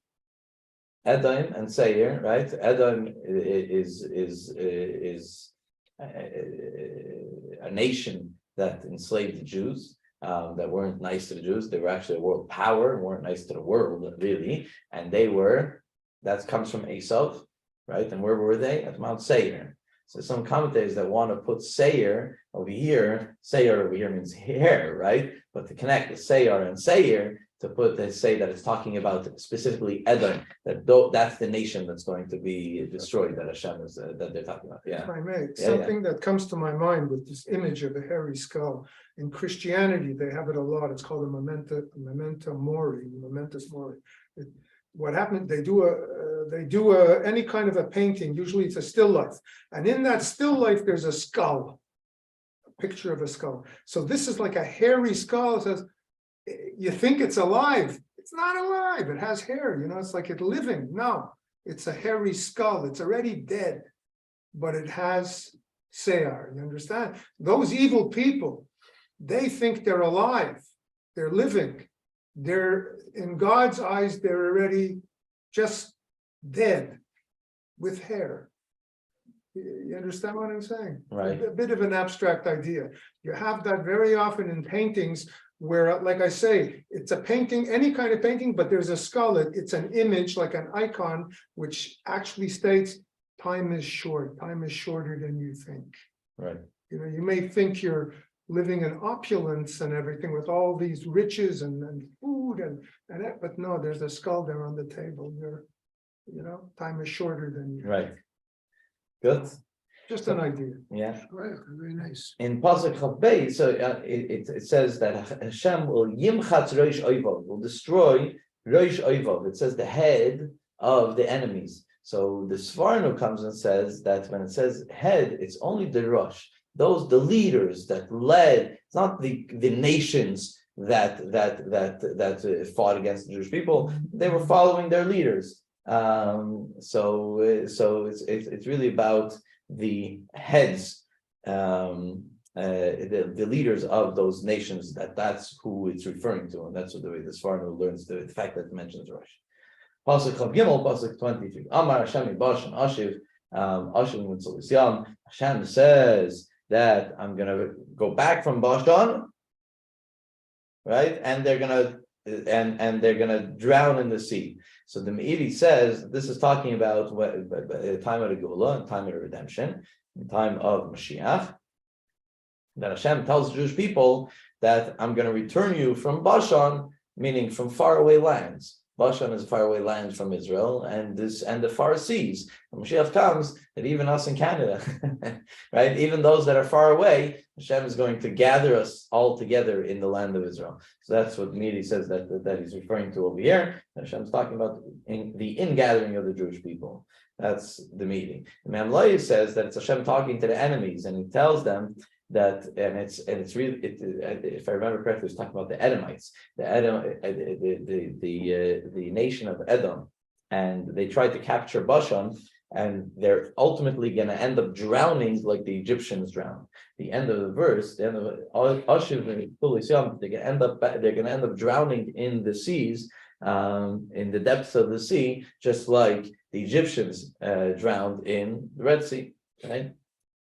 A: Edom and Seir, right? Edom is a nation that enslaved the Jews, that weren't nice to the Jews. They were actually a world power and weren't nice to the world, really. And that comes from Esau, right? And where were they? At Mount Seir. So some commentators that want to put Seir over here means hair, right? But to connect the Seir and Seir, they say that it's talking about specifically Edom, that's the nation that's going to be destroyed, that Hashem is, that they're talking about. Yeah.
B: If I may, something that comes to my mind with this image of a hairy skull. In Christianity, they have it a lot. It's called a memento mori, momentous mori. What happened? They do any kind of a painting. Usually, it's a still life, and in that still life, there's a skull, a picture of a skull. So this is like a hairy skull. It says, you think it's alive. It's not alive. It has hair, it's like it's living. No, it's a hairy skull. It's already dead, but it has seir. You understand? Those evil people, they think they're alive. They're living. They're, in God's eyes, they're already just dead with hair. You understand what I'm saying?
A: Right.
B: A bit of an abstract idea. You have that very often in paintings where, like I say, it's a painting, any kind of painting, but there's a skull. It's an image, like an icon, which actually states time is short. Time is shorter than you think.
A: Right.
B: You may think you're living in opulence and everything with all these riches and food and that, but no, there's a skull there on the table. Time is shorter than you.
A: Right. Good.
B: Just an idea.
A: Yeah.
E: Right, very nice.
A: In Pasuk Chavbei, so it says that Hashem will yimchatz roish oivov, will destroy roish oivov. It says the head of the enemies. So the Sforno comes and says that when it says head, it's only the rosh, the leaders that led. It's not the nations that fought against the Jewish people. They were following their leaders. So it's really about the heads, the leaders of those nations. That's who it's referring to, and that's the way the Sforno learns the fact that it mentions Rosh. Pasuk Chav Gimel, Pasuk 23. Amar Hashem Bashan Ashiv, Ashiv Mitzvah. Hashem says that I'm gonna go back from Bashan, right? And they're gonna drown in the sea. So the Meiri says this is talking about the time of the Geulah, time of the redemption, the time of Mashiach. That Hashem tells the Jewish people that I'm going to return you from Bashan, meaning from faraway lands. Bashan is faraway lands from Israel, and the far seas. When Mashiach comes, that even us in Canada, right? Even those that are far away, Hashem is going to gather us all together in the land of Israel. So that's what Meiri says that he's referring to over here. Hashem's talking about the ingathering of the Jewish people. That's the meeting. Mamloi says that it's Hashem talking to the enemies, and he tells them that, and it's really, if I remember correctly, it's talking about the Edomites, the nation of Edom, and they tried to capture Bashan, and they're ultimately going to end up drowning like the Egyptians drowned. The end of the verse, the end of Ashiv, they're going to end up drowning in the seas, in the depths of the sea, just like the Egyptians drowned in the Red Sea, right?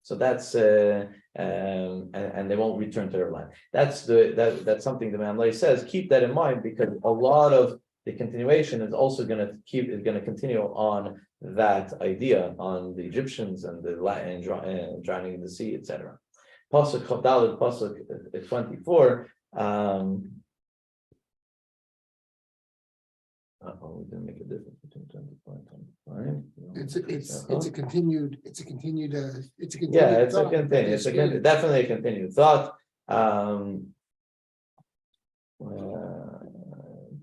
A: So that's and they won't return to their land. That's something the Mamlei says. Keep that in mind, because a lot of the continuation is also going to continue on that idea, on the Egyptians and the Latin drowning in the sea, etc. Pasuk Chavdalid, Pasuk 24. We didn't make a difference between 24 and 25.
E: It's a continued
A: Yeah, it's a
E: thought.
A: continued, definitely a continued thought.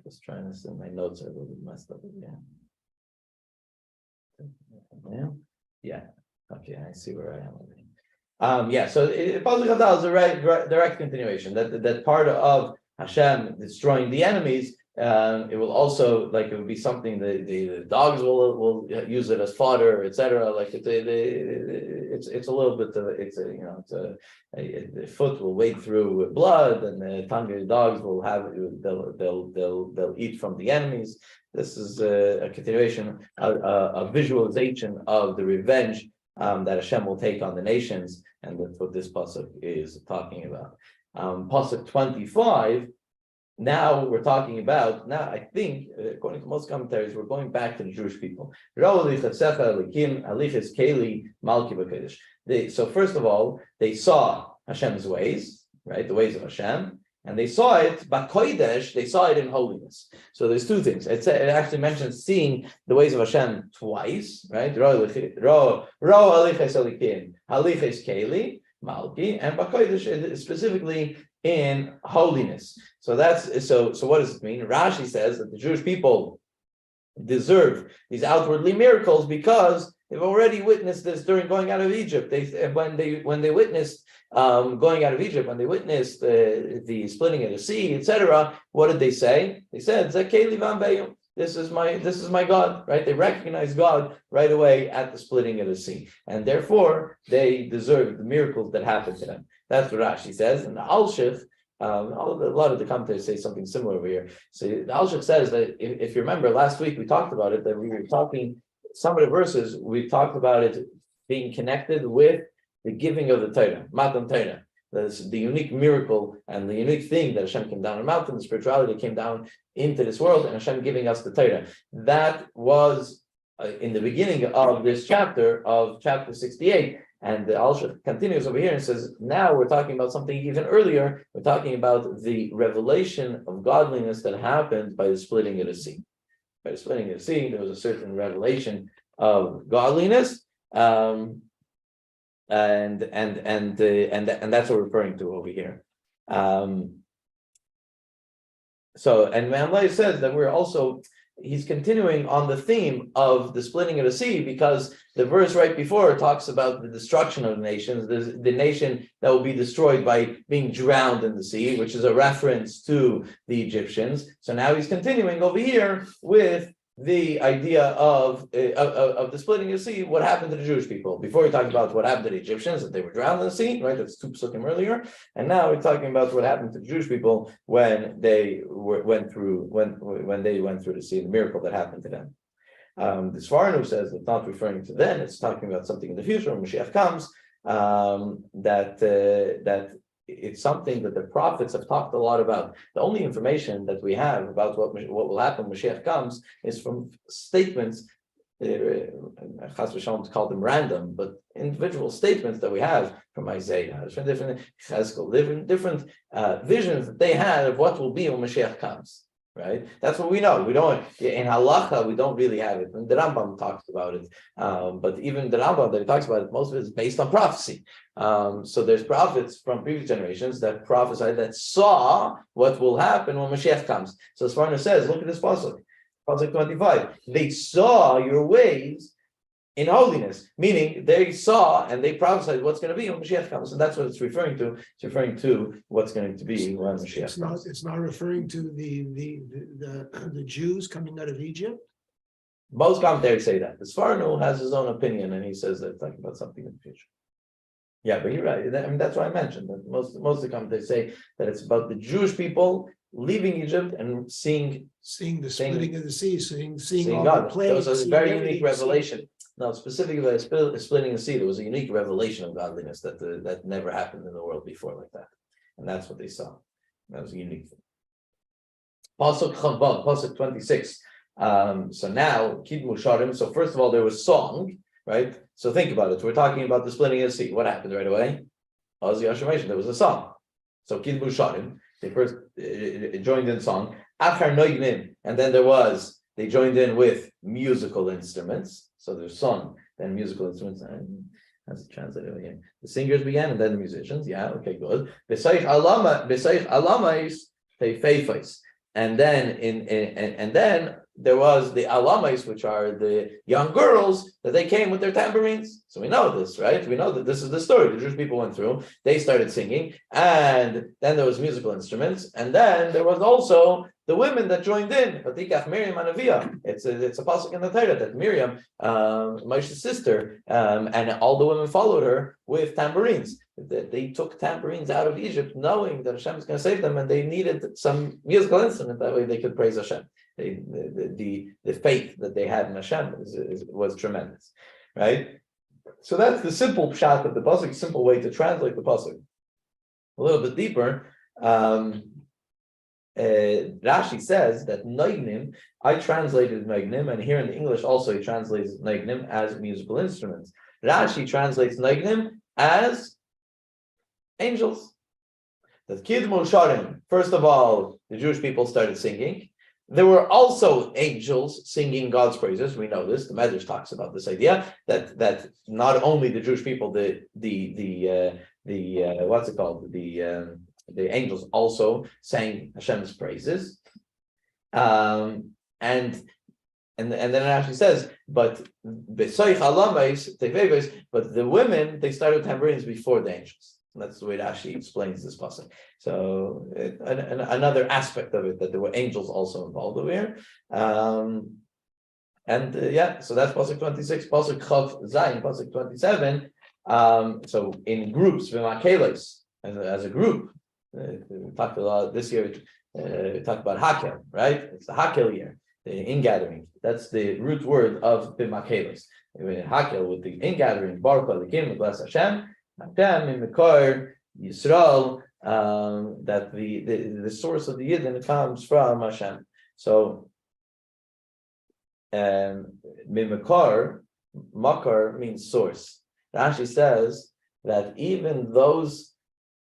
A: Just trying to see, my notes are a little bit messed up again. Yeah, okay, I see where I am. Yeah, so Pasuk Chadal is a direct continuation. That part of Hashem destroying the enemies. It will also, like, it would be something that the dogs will use it as fodder, etc. Like it's a little bit of the foot will wade through blood, and the tongue of the dogs will have they'll eat from the enemies. This is a continuation, a visualization of the revenge that Hashem will take on the nations, and that's what this pasuk is talking about. Pasuk 25. Now we're talking about, I think, according to most commentaries, we're going back to the Jewish people. So first of all, they saw Hashem's ways, right? The ways of Hashem, and they saw it, but Kodesh, they saw it in holiness. So there's two things. It actually mentions seeing the ways of Hashem twice, right? Malki, and Bakodesh specifically in holiness. So what does it mean? Rashi says that the Jewish people deserve these outwardly miracles because they've already witnessed this during going out of Egypt. When they witnessed going out of Egypt, when they witnessed the splitting of the sea, etc. What did they say? They said, Zakeli Vambeyu. This is my God, right? They recognize God right away at the splitting of the sea, and therefore they deserve the miracles that happened to them. That's what Rashi says. And the Alshich, a lot of the commentators say something similar over here. So the Alshich says that if you remember last week we talked about it, that we were talking some of the verses, we talked about it being connected with the giving of the Torah, Matan Torah. That's the unique miracle and the unique thing that Hashem came down on a mountain, the spirituality came down into this world, and Hashem giving us the Torah. That was in the beginning of this chapter, of chapter 68. And the Alshich continues over here and says, now we're talking about something even earlier. We're talking about the revelation of godliness that happened by the splitting of the sea. By the splitting of the sea, there was a certain revelation of godliness. And that's what we're referring to over here. And Mamlei says that he's continuing on the theme of the splitting of the sea, because the verse right before talks about the destruction of the nations, the nation that will be destroyed by being drowned in the sea, which is a reference to the Egyptians. So now he's continuing over here with the idea of the splitting of the sea, what happened to the Jewish people. Before we talked about what happened to the Egyptians, that they were drowned in the sea, right? That's two psukim earlier. And now we're talking about what happened to the Jewish people when they went through the sea, the miracle that happened to them. The Svarnu says it's not referring to then, it's talking about something in the future when Mashiach comes, that it's something that the prophets have talked a lot about. The only information that we have about what will happen when Mashiach comes is from statements, Chas v'shalom call them random, but individual statements that we have from Isaiah, from different different visions that they had of what will be when Mashiach comes. Right, that's what we know. We don't in halacha. We don't really have it. And the Rambam talks about it, but even the Rambam that he talks about it, most of it is based on prophecy. So there's prophets from previous generations that prophesied, that saw what will happen when Mashiach comes. So Svarna says, look at this pasuk, pasuk 25. They saw your ways in holiness, meaning they saw and they prophesied what's going to be when Mashiach comes, and that's what it's referring to. It's referring to what's going to be when Mashiach comes.
E: It's not referring to the Jews coming out of Egypt.
A: Most commentators say that. The Sfarno has his own opinion, and he says that it's talking about something in the future. Yeah, but you're right. I mean, that's why I mentioned that most of the commentators say that it's about the Jewish people leaving Egypt and seeing
E: the splitting of the sea, seeing all
A: God.
E: the plagues.
A: There was a very unique revelation. No, specifically about splitting the sea, there was a unique revelation of godliness that never happened in the world before like that, and that's what they saw. That was a unique thing. Pasuk Chavav, Pasuk 26. So now Kidmu Sharim. So first of all, there was song, right? So think about it. We're talking about the splitting of the sea. What happened right away? There was a song. So Kidmu Sharim. They first joined in song. Achar Noignim, and then they joined in with musical instruments. So there's song, then musical instruments. How's it translated again? The singers began, and then the musicians. Yeah, okay, good. Besaich alamais teifeifais, and then there was the alamais, which are the young girls that they came with their tambourines. So we know this, right? We know that this is the story the Jewish people went through. They started singing, and then there was musical instruments, and then there was also the women that joined in. Vatikach Miriam and Avia. It's a pasuk in the Torah that Miriam, Moshe's sister, and all the women followed her with tambourines. That they took tambourines out of Egypt, knowing that Hashem is going to save them, and they needed some musical instrument that way they could praise Hashem. The faith that they had in Hashem was tremendous, right? So that's the simple pshat of the pasuk, simple way to translate the pasuk. A little bit deeper, Rashi says that Noignim, I translated Noignim, and here in the English also he translates Noignim as musical instruments. Rashi translates Noignim as angels. That Kidmu Sharim, first of all, the Jewish people started singing. There were also angels singing God's praises. We know this. The Medrash talks about this idea that not only the Jewish people, the what's it called? The angels also sang Hashem's praises. And then it actually says, but the women, they started tambourines before the angels. That's the way Rashi explains this passage. So another aspect of it, that there were angels also involved over here. So that's pasuk 26. Pasuk Chav Zayin, pasuk 27. So in groups, v'makelos, as a group, we talked a lot this year. We talked about Hakel, right? It's the Hakel year, the ingathering. That's the root word of v'makelos. Hakel with the ingathering, Baruch Elikim, bless Hashem. Hashem in Mekar Yisrael, that the source of the Yidden comes from Hashem. So, Mimekar, Makar means source. Rashi says that even those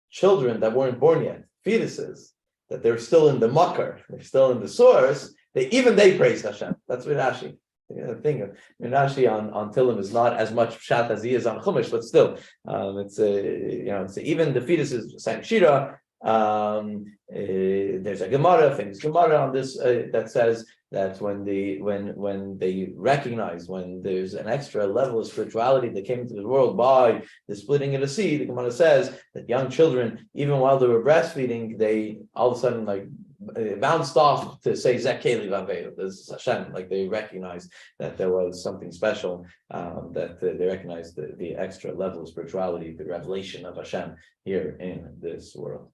A: children that weren't born yet, fetuses, that they're still in the Makar, they're still in the source. They praise Hashem. That's what Rashi. The thing of Rashi on Tehillim is not as much pshat as he is on Chumash, but still, it's even the fetuses sang Shira. There's a Gemara, famous Gemara on this that says that when they recognize when there's an extra level of spirituality that came into the world by the splitting of the sea, the Gemara says that young children, even while they were breastfeeding, they all of a sudden bounced off to say Zekeli Vaveil. This is Hashem. They recognized that there was something special, that they recognized the extra level of spirituality, the revelation of Hashem here in this world.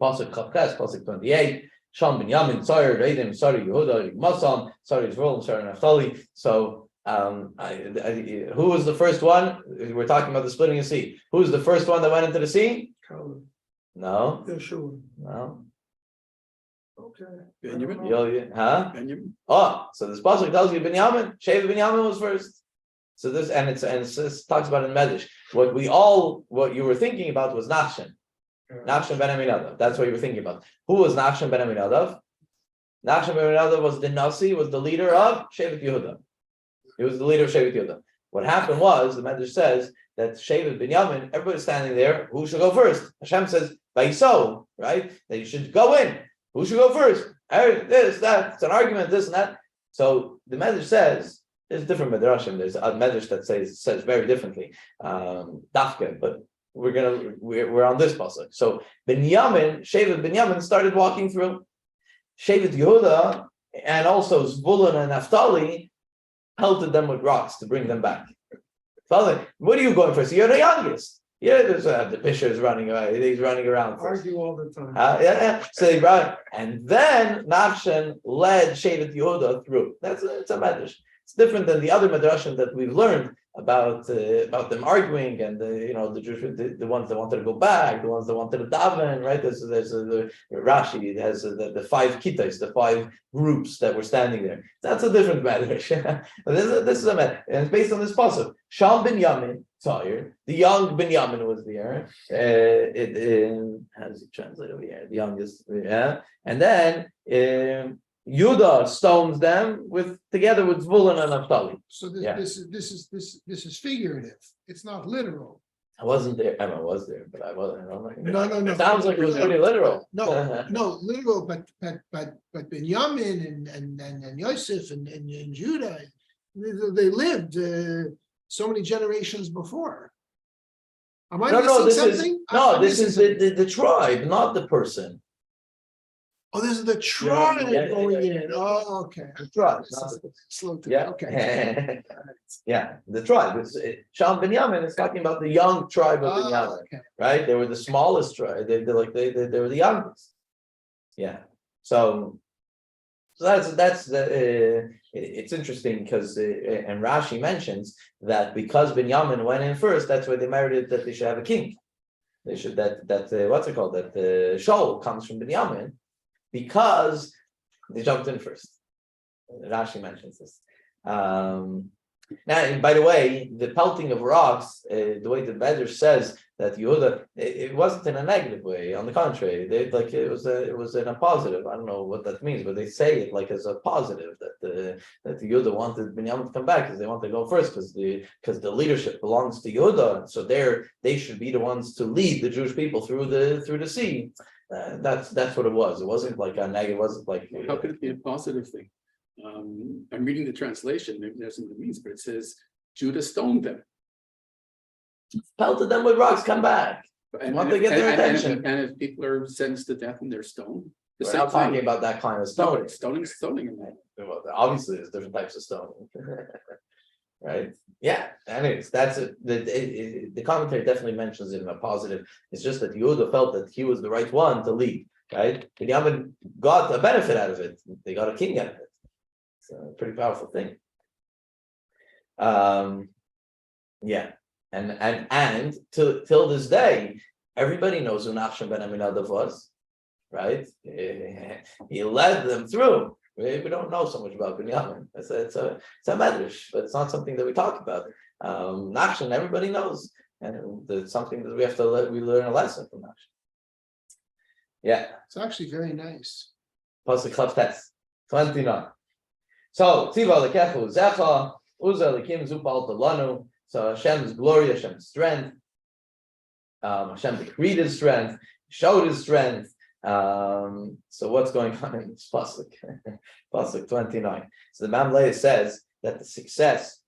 A: Pasuk Chavches, Pasuk 28. Sham ben Yamin, Tzar, Reidim, Sari Yehuda, Masam, Sari Yisrael, Sari Naphtali. So, who was the first one? We're talking about the splitting of the sea. Who's the first one that went into the sea?
B: Caleb.
A: No.
B: Yeshua.
A: No.
B: Okay.
D: Benjamin.
A: Benjamin. Oh, so this pasuk tells you Binyamin. Sheva Binyamin was first. So this and it talks about in Medrash. What you were thinking about was Nachshon. Nachshon ben Aminadav. That's what you were thinking about. Who was Nachshon ben Aminadav? Nachshon ben Aminadav was the Nasi, was the leader of Shevet Yehuda. He was the leader of Shevet Yehuda. What happened was, the Medrash says that Shevet Binyamin, everybody's standing there. Who should go first? Hashem says, Vayso, right? That you should go in. Who should go first? This, that. It's an argument, this and that. So the Medrash says There's different medrashim. There's a medrash that says very differently, dafka. But we're on this pasuk. So Shevet Binyamin started walking through. Shevet Yehuda and also Zvulun and Naphtali pelted them with rocks to bring them back. Father, what are you going for? So you're the youngest. Yeah, there's the bishop is running away. He's running around.
B: Argue all the time.
A: Yeah. So they brought, and then Nafshan led Shevet Yehuda through. It's a medrash. It's different than the other medrashim that we've learned about them arguing and the Jewish the ones that wanted to go back, the ones that wanted to daven, right? There's the Rashi has the 5 kittais, the 5 groups that were standing there. That's a different medrash. This is a medrash, and it's based on this pasuk. Sham Binyamin, tired. The young Binyamin was there. How does it translate over here? The youngest, yeah. And then Yudah stones them together with Zvulun and Naphtali.
E: So this is figurative. It's not literal.
A: I wasn't there. I was there, but I wasn't.
E: No.
A: It sounds like it was pretty literal.
E: No, literal. But Benjamin and Yosef and Judah, they lived so many generations before. Am I missing something?
A: This is the tribe, not the person.
E: Oh, this is the tribe going in. Oh, okay.
A: The tribe.
E: Slow to
A: Yeah.
E: Okay.
A: Yeah, the tribe. Sham Binyamin is talking about the young tribe of Binyamin,
E: okay.
A: right? They were the smallest tribe. They were the youngest. Yeah. So that's it's interesting because and Rashi mentions that because Binyamin went in first, that's why they merited that they should have a king. They should what's it called? That Shaul comes from Binyamin. Because they jumped in first. Rashi mentions this. Now, by the way, the pelting of rocks, the way the Medrash says that Yehuda, it wasn't in a negative way. On the contrary, it was in a positive. I don't know what that means, but they say it like as a positive that Yehuda wanted Binyamin to come back because they want to go first because the leadership belongs to Yehuda, so they should be the ones to lead the Jewish people through the sea. That's what it was. It wasn't like a negative. It wasn't like
D: how could it be a positive thing? I'm reading the translation. Maybe that's what it means, but it says Judah stoned them,
A: pelted them with rocks. Come back.
D: And
A: want to get their attention.
D: And if people are sentenced to death and they're stoned,
A: we're not talking about that kind of stoning.
D: Stoning.
A: Well, obviously, there's different types of stoning, right? Yeah. Anyways, that's it. The commentary definitely mentions it in a positive. It's just that Yehuda felt that he was the right one to lead, right? Binyamin got a benefit out of it. They got a king out of it. It's a pretty powerful thing. Yeah, and till this day, everybody knows who Nachshon ben Aminadav was, right? He led them through. We don't know so much about Binyamin. It's a medrash, but it's not something that we talk about. Nachshon, everybody knows, and it's something that we learn a lesson from Nachshon. Yeah,
E: It's actually very nice.
A: Pasuk Chavtes 29. So Tziva lekechu zecha uza lekim zupal talanu. So Hashem's glory, Hashem's strength. Hashem decreed His strength, showed His strength. So what's going on in this pasuk? Pasuk 29. So the Mamleh says that the success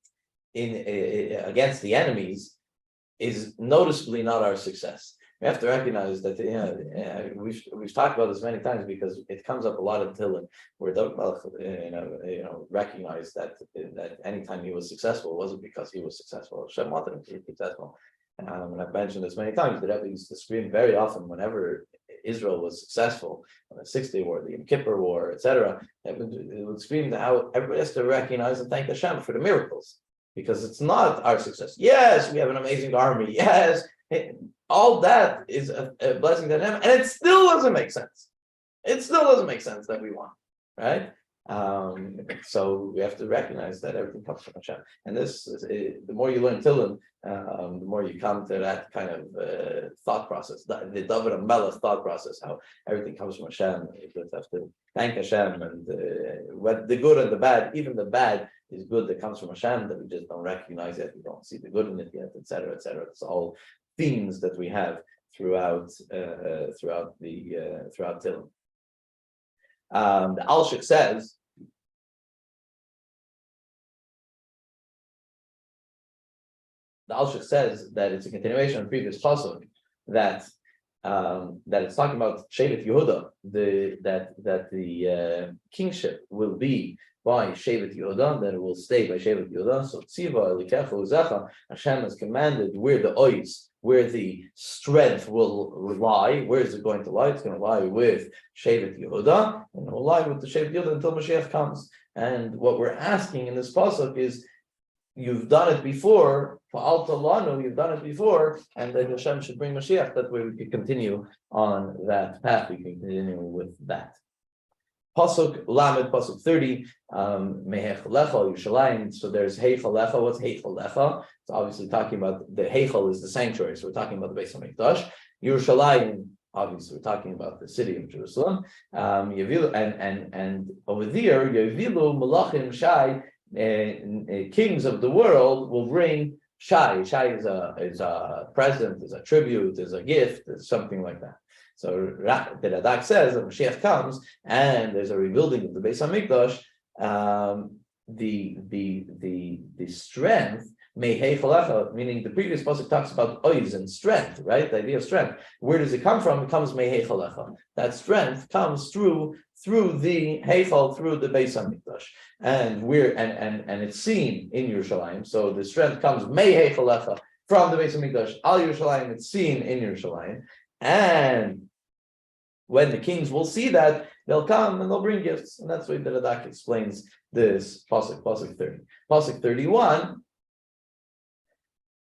A: in against the enemies is noticeably not our success. We have to recognize that we've talked about this many times because it comes up a lot in Tehillim, where David Melech recognized that anytime he was successful, it wasn't because he was successful. Hashem wanted him to be successful. And I've mentioned this many times. The Rebbe used to scream very often whenever Israel was successful, on the 6-day war, the Yom Kippur War, etc. It would scream how everybody has to recognize and thank Hashem for the miracles, because it's not our success. Yes, we have an amazing army. Yes, all that is a blessing to Hashem, and it still doesn't make sense. It still doesn't make sense that we won, right? So we have to recognize that everything comes from Hashem, and this is, the more you learn Tehillim, the more you come to that kind of thought process, the David HaMelech thought process, how everything comes from Hashem. You just have to thank Hashem, and what the good and the bad, even the bad is good that comes from Hashem that we just don't recognize it, we don't see the good in it yet, etc., etc. It's all themes that we have throughout Tehillim. The Alshik says the Alshich says that it's a continuation of the previous pasuk that it's talking about Shevet Yehuda, that the kingship will be by Shevet Yehuda, that it will stay by Shevet Yehuda. So Tziva Elikecha Uzecha, Hashem has commanded where the ois, where the strength will lie. Where is it going to lie? It's going to lie with Shevet Yehuda, and it will lie with the Shevet Yehuda until Mashiach comes. And what we're asking in this pasuk is, you've done it before, you've done it before, and then Hashem should bring Mashiach. That way we can continue on that path. We can continue with that. Pasuk Lamed, Pasuk 30, Mehech Lecha Yerushalayim. So there's Heichal Lecha. What's Heichal Lecha? It's obviously talking about the Heichal is the sanctuary. So we're talking about the Beis HaMikdash. Yerushalayim, obviously we're talking about the city of Jerusalem. Yavilu, and over there, Yavilu Malachim Shai, kings of the world will bring Shai. Shai is a present, is a tribute, is a gift, is something like that. So the Radak says that Mashiach comes and there's a rebuilding of the Beis HaMikdash. The strength may heichalecha, meaning the previous pasuk talks about oiz and strength, right? The idea of strength. Where does it come from? It comes may heichalecha. That strength comes through the heichal, through the Beis HaMikdash, and it's seen in Yerushalayim. So the strength comes may heichalecha from the Beis HaMikdash al Yerushalayim. It's seen in Yerushalayim. And when the kings will see that, they'll come and they'll bring gifts. And that's why the Radak explains this pasuk 30. Pasuk 31.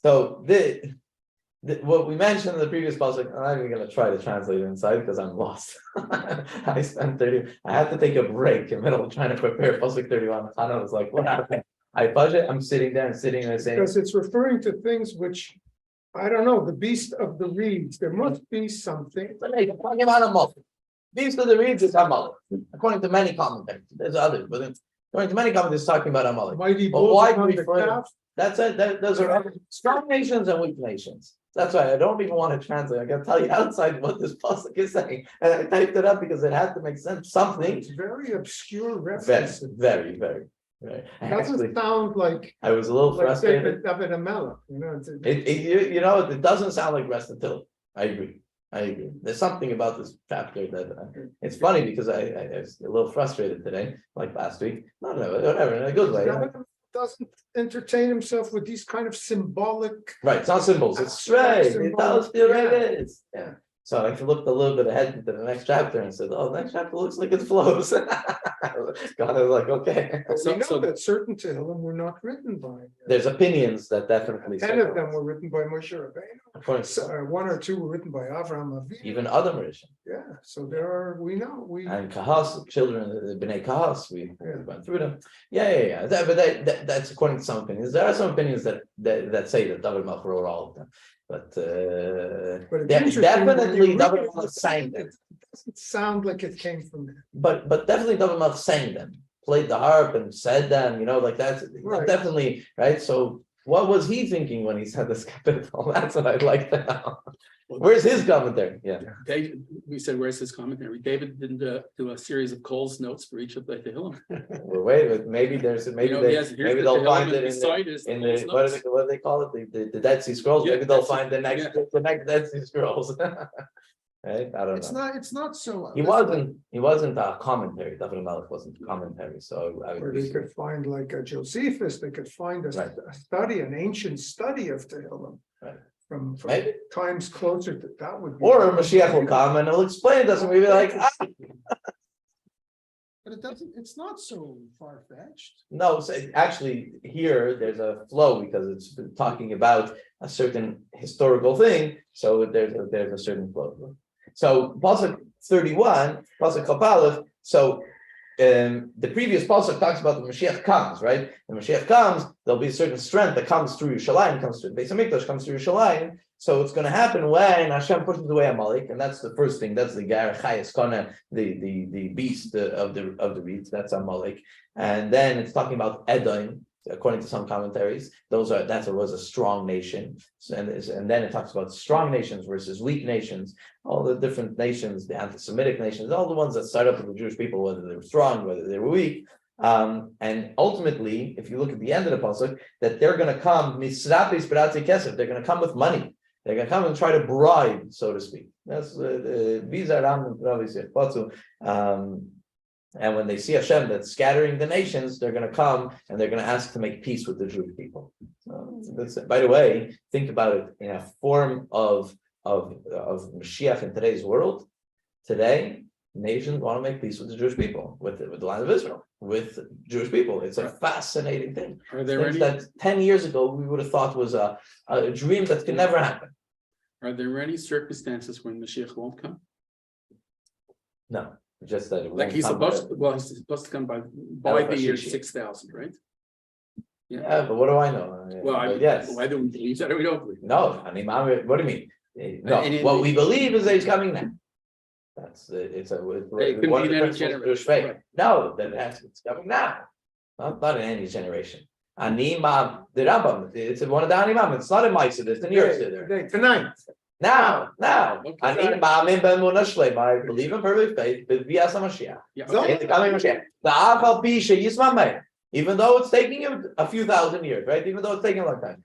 A: So what we mentioned in the previous pasuk, I'm not even going to try to translate it inside because I'm lost. I had to take a break in the middle of trying to prepare pasuk 31. Hannah was like, what happened? I budget, I'm sitting there and saying,
B: because it's referring to things which, I don't know, the beast of the reeds. There must be something.
A: I'm talking about a mullet. Beast of the reeds is Amalek. According to many commentators, there's others, but according to many commentators, talking about Amalek.
B: Mighty
A: But
B: bulls
A: why
B: upon
A: do we
B: the
A: refer?
B: calf.
A: That's it. Those are strong nations and weak nations. That's why I don't even want to translate. I can tell you outside what this pasuk is saying, and I typed it up because it had to make sense. Something.
B: It's very obscure reference.
A: Very. Right.
B: Doesn't sound like
A: I was a little frustrated.
B: David Amelech, you know.
A: It doesn't sound like rest until. I agree. There's something about this chapter that it's funny because I was a little frustrated today, like last week. No, whatever, in a good way.
B: David doesn't entertain himself with these kind of symbolic.
A: Right, it's not symbols. It's straight. It tells you what it is. Yeah. So I looked a little bit ahead into the next chapter and said, "Oh, the next chapter looks like it flows." God was like, "Okay."
B: We know that certain Tehillim were not written by.
A: There's opinions that definitely.
B: 10 of them were written by Moshe Rabbeinu.
A: So,
B: 1 or 2 were written by Avraham Avinu.
A: even other Rishon.
B: Yeah, so there are. We know
A: and Kahas, children, the Bnei Kahas, we went through them. Yeah. That's according to some opinions. There are some opinions that say that David Melech wrote all of them. But definitely David Melech sang them.
B: It doesn't sound like it came from there.
A: But definitely David Melech sang them, played the harp and said them, like that's right. Definitely, right? So what was he thinking when he said this capital? That's what I'd like to know. Where's his commentary? Yeah.
F: David, we said, where's his commentary? David didn't do a series of Cole's notes for each of the Tehillim.
A: Well, wait, maybe there's maybe they'll find it in the what do they call it? The Dead Sea Scrolls.
F: Yeah,
A: maybe they'll find the next Dead Sea Scrolls. Right? I don't know.
B: It's not so.
A: He wasn't a commentary. David Melech wasn't a commentary. So I would.
B: Or they could find like a Josephus. They could find a study, an ancient study of Tehillim.
A: Right.
B: From times closer to that would be.
A: Or Mashiach will come and he'll explain this, and we'll be like,
B: But it's not so far-fetched.
A: No, so actually here there's a flow because it's talking about a certain historical thing. So there's a certain flow. So Pasuk 31, Pasuk Chapalef. So the previous pasuk talks about the Mashiach comes, right? The Mashiach comes, there'll be a certain strength that comes through Yerushalayim, comes through the Beis HaMikdash, comes through Yerushalayim. So it's going to happen when Hashem pushes away Amalek, and that's the first thing. That's the Gar Chayes Kana, the beast of the reeds. That's Amalek, and then it's talking about Edom. According to some commentaries, that was a strong nation, and then it talks about strong nations versus weak nations. All the different nations, the anti-Semitic nations, all the ones that start up with the Jewish people, whether they were strong, whether they were weak. And ultimately, if you look at the end of the pasuk, that they're going to come, they're going to come with money. They're going to come and try to bribe, so to speak. That's and when they see Hashem that's scattering the nations, they're going to come and they're going to ask to make peace with the Jewish people. So that's, by the way, think about it in a form of Mashiach in today's world. Today, nations want to make peace with the Jewish people, with the land of Israel, with Jewish people. It's a fascinating thing.
F: Are there any,
A: That 10 years ago we would have thought was a dream that could never happen.
F: are there any circumstances when Mashiach won't come?
A: No, just that it
F: Like
A: won't
F: he's
A: come.
F: supposed, well, he's supposed to come by the year 6,000, right?
A: Yeah, but what do I know?
F: Well,
A: But yes.
F: why do we believe that or we don't believe?
A: No, I mean, what do you mean? No,
F: And in
A: what
F: the-
A: we believe is that he's coming now. It's
F: It
A: one
F: could be
A: of
F: in
A: the
F: any
A: principles of Jewish
F: generation,
A: faith.
F: right.
A: No, it's coming now. Not in any generation. Animam, the Rambam, it's one of the Animam. It's not in Meiser, it's in yours there.
B: Tonight.
A: Now.
F: Okay.
A: Animam in Ben Munah Shleima, I believe in perfect faith, but via Mashiach.
F: Yeah,
B: So-
F: okay.
A: In the coming Mashiach. The Aval Pisha Yismameh. Even though it's taking you a few thousand years, right? Even though it's taking a long time.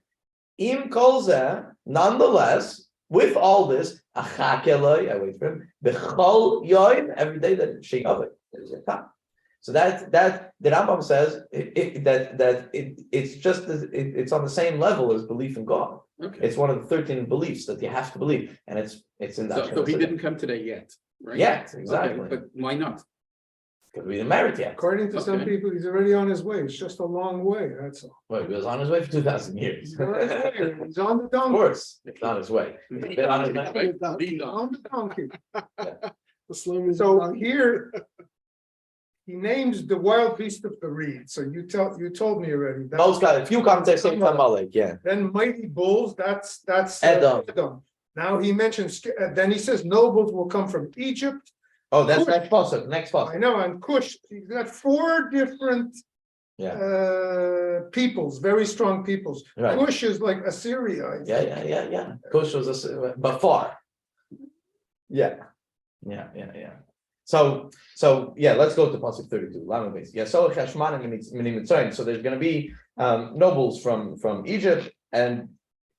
A: Im Kolzeh, nonetheless, with all this, I wait for him, B'chol Yoim, every day that she of it. So that the Rambam says it's on the same level as belief in God.
F: Okay.
A: It's one of the 13 beliefs that you have to believe, and it's in that.
F: So he didn't come today yet, right?
A: Yet,
F: Okay,
A: exactly.
F: but why not?
A: Because we didn't marry it yet.
B: According to some
F: Okay.
B: people, he's already on his way. It's just a long way, that's all.
A: Well, he was on his way for 2,000 years.
B: He's on his way. He's on the
A: Of
B: donkey.
A: course, it's on his way. He's been on his way.
B: On the donkey.
E: The slow
B: So here, he names the wild beast of the reed. So you told me already. That-
A: Most guys, if you come to say Amalek, yeah.
B: Then mighty bulls, that's
A: Edom.
B: Edom. Now he mentions, then he says nobles will come from Egypt.
A: Oh, that's next pasuk. Next
B: I
A: pasuk.
B: know, and Cush, he's got 4 different peoples, very strong peoples.
A: Right.
B: Cush is like Assyria. I think.
A: Yeah. Kush was but far. Yeah. So yeah, let's go to pasuk 32. Lama base. Yeah. So So there's going to be nobles from Egypt, and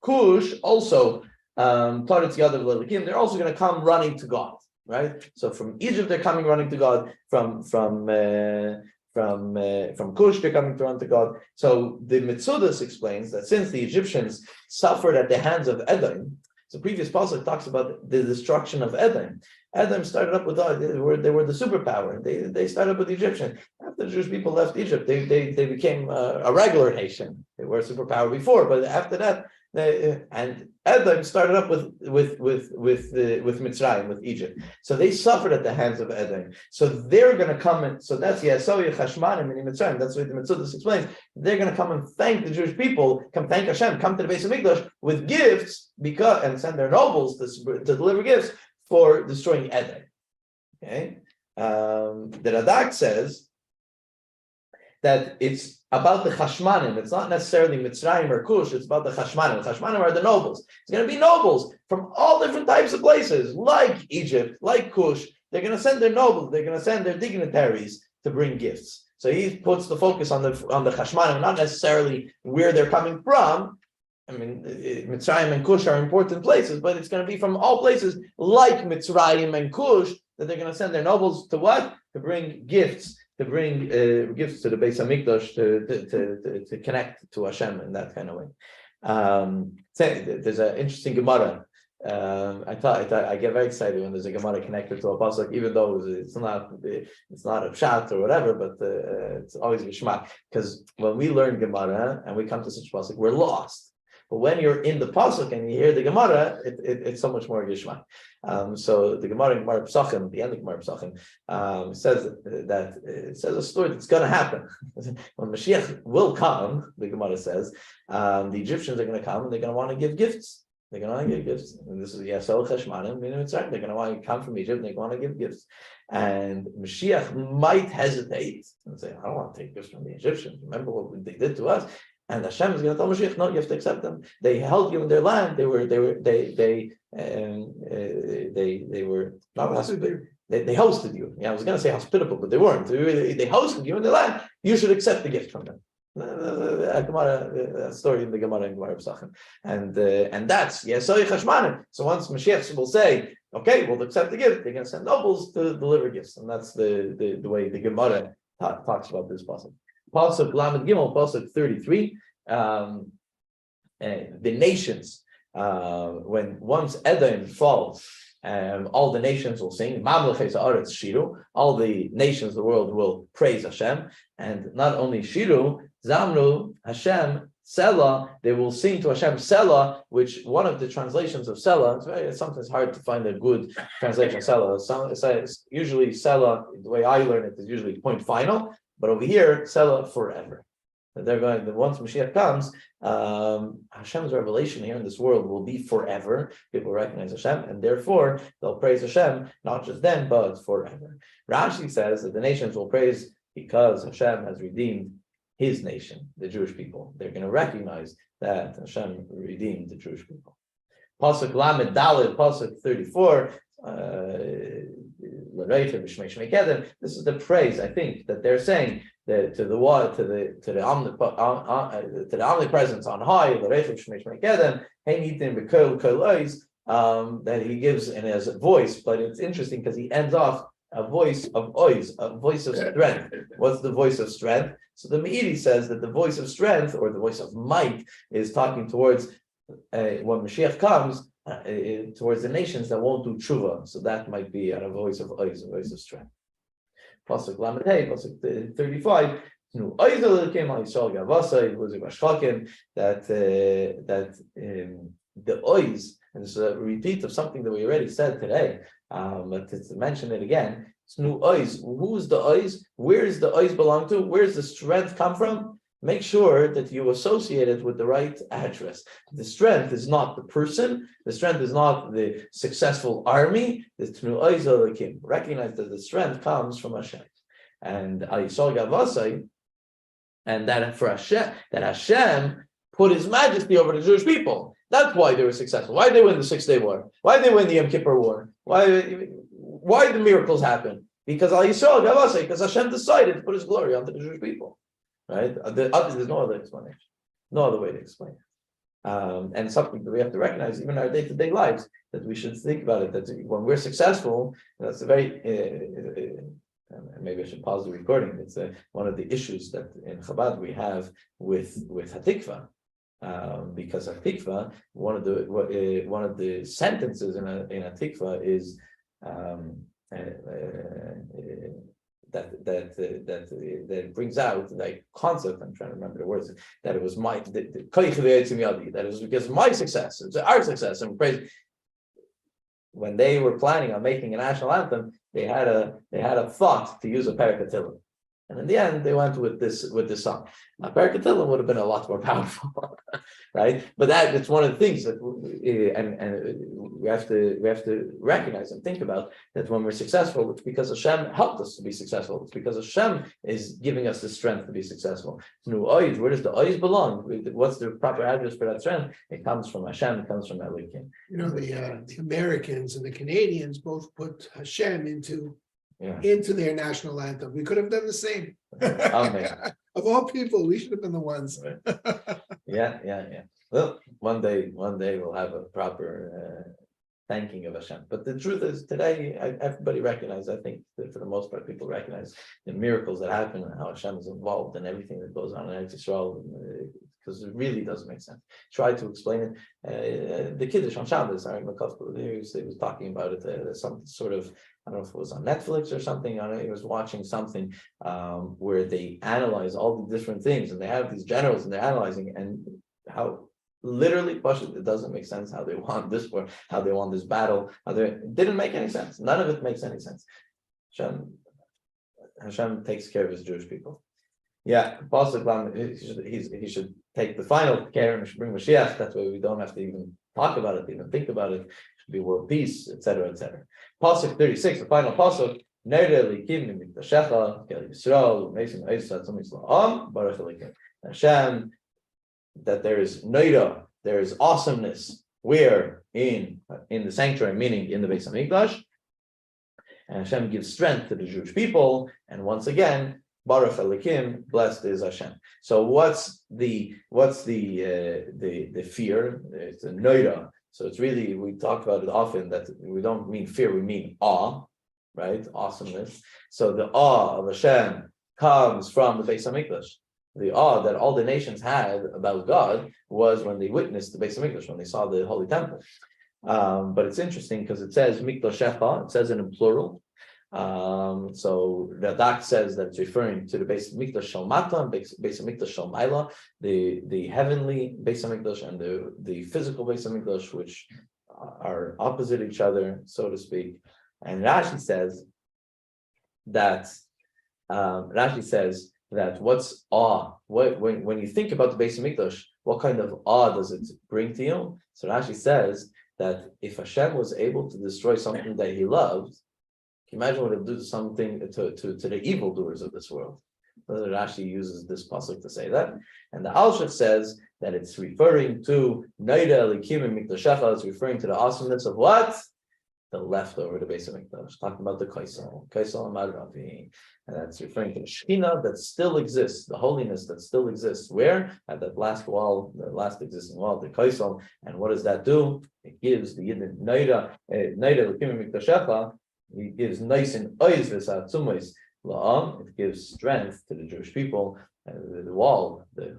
A: Cush also they're also going to come running to God. Right, so from Egypt they're coming running to God. From Cush they're coming to run to God. So the Mitzudas explains that since the Egyptians suffered at the hands of Edom, so previous pasuk talks about the destruction of Edom. Edom started up with they were the superpower. They started with the Egyptians. After the Jewish people left Egypt, they became a regular nation. They were a superpower before, but after that. And Edom started up with Mitzrayim, with Egypt. So they suffered at the hands of Edom. So they're going to come and so that's Yasoya Chashmanim in Mitzrayim. That's what the Mitzudas explains. They're going to come and thank the Jewish people, come thank Hashem, come to the base of Mikdash with gifts and send their nobles to deliver gifts for destroying Edom. Okay, the Radak says that it's about the Chashmanim. It's not necessarily Mitzrayim or Cush. It's about the Chashmanim. The Chashmanim are the nobles. It's going to be nobles from all different types of places, like Egypt, like Cush. They're going to send their nobles. They're going to send their dignitaries to bring gifts. So he puts the focus on the Chashmanim, not necessarily where they're coming from. I mean, Mitzrayim and Cush are important places, but it's going to be from all places, like Mitzrayim and Cush, that they're going to send their nobles to what? To bring gifts. To bring gifts to the Beis Hamikdash to connect to Hashem in that kind of way. There's an interesting Gemara. I get very excited when there's a Gemara connected to a pasuk, even though it's not a pshat or whatever, but it's always Geshmak. Because when we learn Gemara and we come to such pasuk, we're lost. But when you're in the pasuk and you hear the Gemara, it's so much more Geshmak. So the Gemara in Gemara Pesachim, the end of Gemara Pesachim, says a story that's going to happen. When Mashiach will come, the Gemara says, the Egyptians are going to come and they're going to want to give gifts. They're going to want to give gifts. And this is Yasol Cheshmanim, Mitzrayim. They're going to want to come from Egypt and they want to give gifts. And Mashiach might hesitate and say, I don't want to take gifts from the Egyptians. Remember what they did to us. And Hashem is going to tell Mashiach, no, you have to accept them. They held you in their land. They were not they hosted you. Yeah, I was going to say hospitable, but they weren't. They hosted you in the land. You should accept the gift from them. A story in the Gemara in Gemara Pesachim, and that's Yesoi Chashmanim. So once Mashiach will say, okay, we'll accept the gift, they're going to send nobles to deliver gifts, and that's the way the Gemara talks about this pasuk. Pasuk Lamed Gimel, pasuk 33. The nations, when once Edom falls, all the nations will sing. All the nations of the world will praise Hashem, and not only Shiru, Zamru, Hashem, Selah, they will sing to Hashem Selah, which one of the translations of Selah, it's sometimes hard to find a good translation of Selah. It's usually Selah, the way I learn it, is usually point final, but over here, Selah forever. They're going, once Mashiach comes, Hashem's revelation here in this world will be forever. People recognize Hashem, and therefore they'll praise Hashem, not just then, but forever. Rashi says that the nations will praise because Hashem has redeemed his nation, the Jewish people. They're going to recognize that Hashem redeemed the Jewish people. Pasuk Lamed Daled, Pasuk 34. This is the praise, I think, that they're saying that to the omnipresence on high, that he gives in his voice. But it's interesting because he ends off a voice of ois, a voice of strength. What's the voice of strength? So the Meiri says that the voice of strength, or the voice of might, is talking towards when Mashiach comes, towards the nations that won't do tshuva. So that might be a voice of ois, a voice of strength. Pasuk Lamed Hey, Pasuk 35. That the ois, and this is a repeat of something that we already said today, but to mention it again, Snu ois. Who's the ois? Where does the ois belong to? Where does the strength come from? Make sure that you associate it with the right address. The strength is not the person. The strength is not the successful army. The Tnu ois Elokim. Recognize that the strength comes from Hashem. And Ayisol Gavasai, and that for Hashem, that Hashem put his majesty over the Jewish people. That's why they were successful. Why did they win the 6-day war? Why did they win the Yom Kippur War? Why did the miracles happen? Because Ayisol Gavasai, because Hashem decided to put his glory onto the Jewish people. Right? There's no other explanation, no other way to explain it. And something that we have to recognize, even in our day-to-day lives, that we should think about it. That when we're successful, that's a very. Maybe I should pause the recording. It's one of the issues that in Chabad we have with Hatikva, because Hatikva, one of the sentences in Hatikva is. That brings out like concept. I'm trying to remember the words. That it was that it was because of my success. It's our success and praise. When they were planning on making a national anthem, they had a thought to use a Perek Tehillim. And in the end, they went with this song. Now, Perek Tehillim would have been a lot more powerful, right? But it's one of the things that we have to recognize and think about, that when we're successful, it's because Hashem helped us to be successful. It's because Hashem is giving us the strength to be successful. Where does the ois belong? What's the proper address for that strength? It comes from Hashem. It comes from Elohim.
E: The Americans and the Canadians both put Hashem into their national anthem. We could have done the same. Of all people, we should have been the ones.
A: Yeah. Well, one day we'll have a proper thanking of Hashem. But the truth is, today everybody recognizes. I think that for the most part, people recognize the miracles that happen and how Hashem is involved in everything that goes on in Eretz Yisrael, because it really doesn't make sense. Try to explain it. The Kiddush on Shabbos, he was talking about it. Some sort of, I don't know if it was on Netflix or something. He was watching something where they analyze all the different things, and they have these generals, and they're analyzing and how literally it doesn't make sense how they want this war, how they want this battle. It didn't make any sense. None of it makes any sense. Hashem takes care of his Jewish people. Yeah, he should take the final care and should bring Mashiach. That way we don't have to even talk about it, even think about it. It should be world peace, etc., etc. Pasuk 36, the final pasuk. Hashem, that there is noida, there is awesomeness. Where in the sanctuary, meaning in the Beis Hamikdash, and Hashem gives strength to the Jewish people. And once again, Baruch Elokim, blessed is Hashem. So what's the fear? It's a noida. So it's really, we talk about it often that we don't mean fear, we mean awe, right? Awesomeness. So the awe of Hashem comes from the Beis Hamikdash. The awe that all the nations had about God was when they witnessed the Beis Hamikdash, when they saw the Holy Temple. But it's interesting because it says Mikdashecha, it says it in plural. So Radak says that it's referring to the Beis Hamikdash Shalmata and Beis Hamikdash Shalmaila, the heavenly Beis Hamikdash and the physical Beis Hamikdash, which are opposite each other, so to speak. And Rashi says that what's awe? When you think about the Beis Hamikdash, what kind of awe does it bring to you? So Rashi says that if Hashem was able to destroy something that He loved, can you imagine what it would do to something to the evildoers of this world? Rashi uses this pasuk to say that, and the Alshich says that it's referring to Noida Elikim and Mikdashecha. It's referring to the awesomeness of what? The leftover, the Beis Hamikdash, talking about the Kaisel Amaravi, and that's referring to the Shekhinah that still exists, the holiness that still exists. Where? At that last wall, the last existing wall, the Kaisel. And what does that do? It gives the Yidden Noida Elikim and Mikdashecha. It gives nice and ois v'satzumos la'am. It gives strength to the Jewish people. The wall, the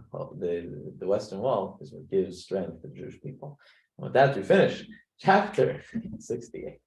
A: western wall, is what gives strength to the Jewish people. And with that, we finish chapter 68.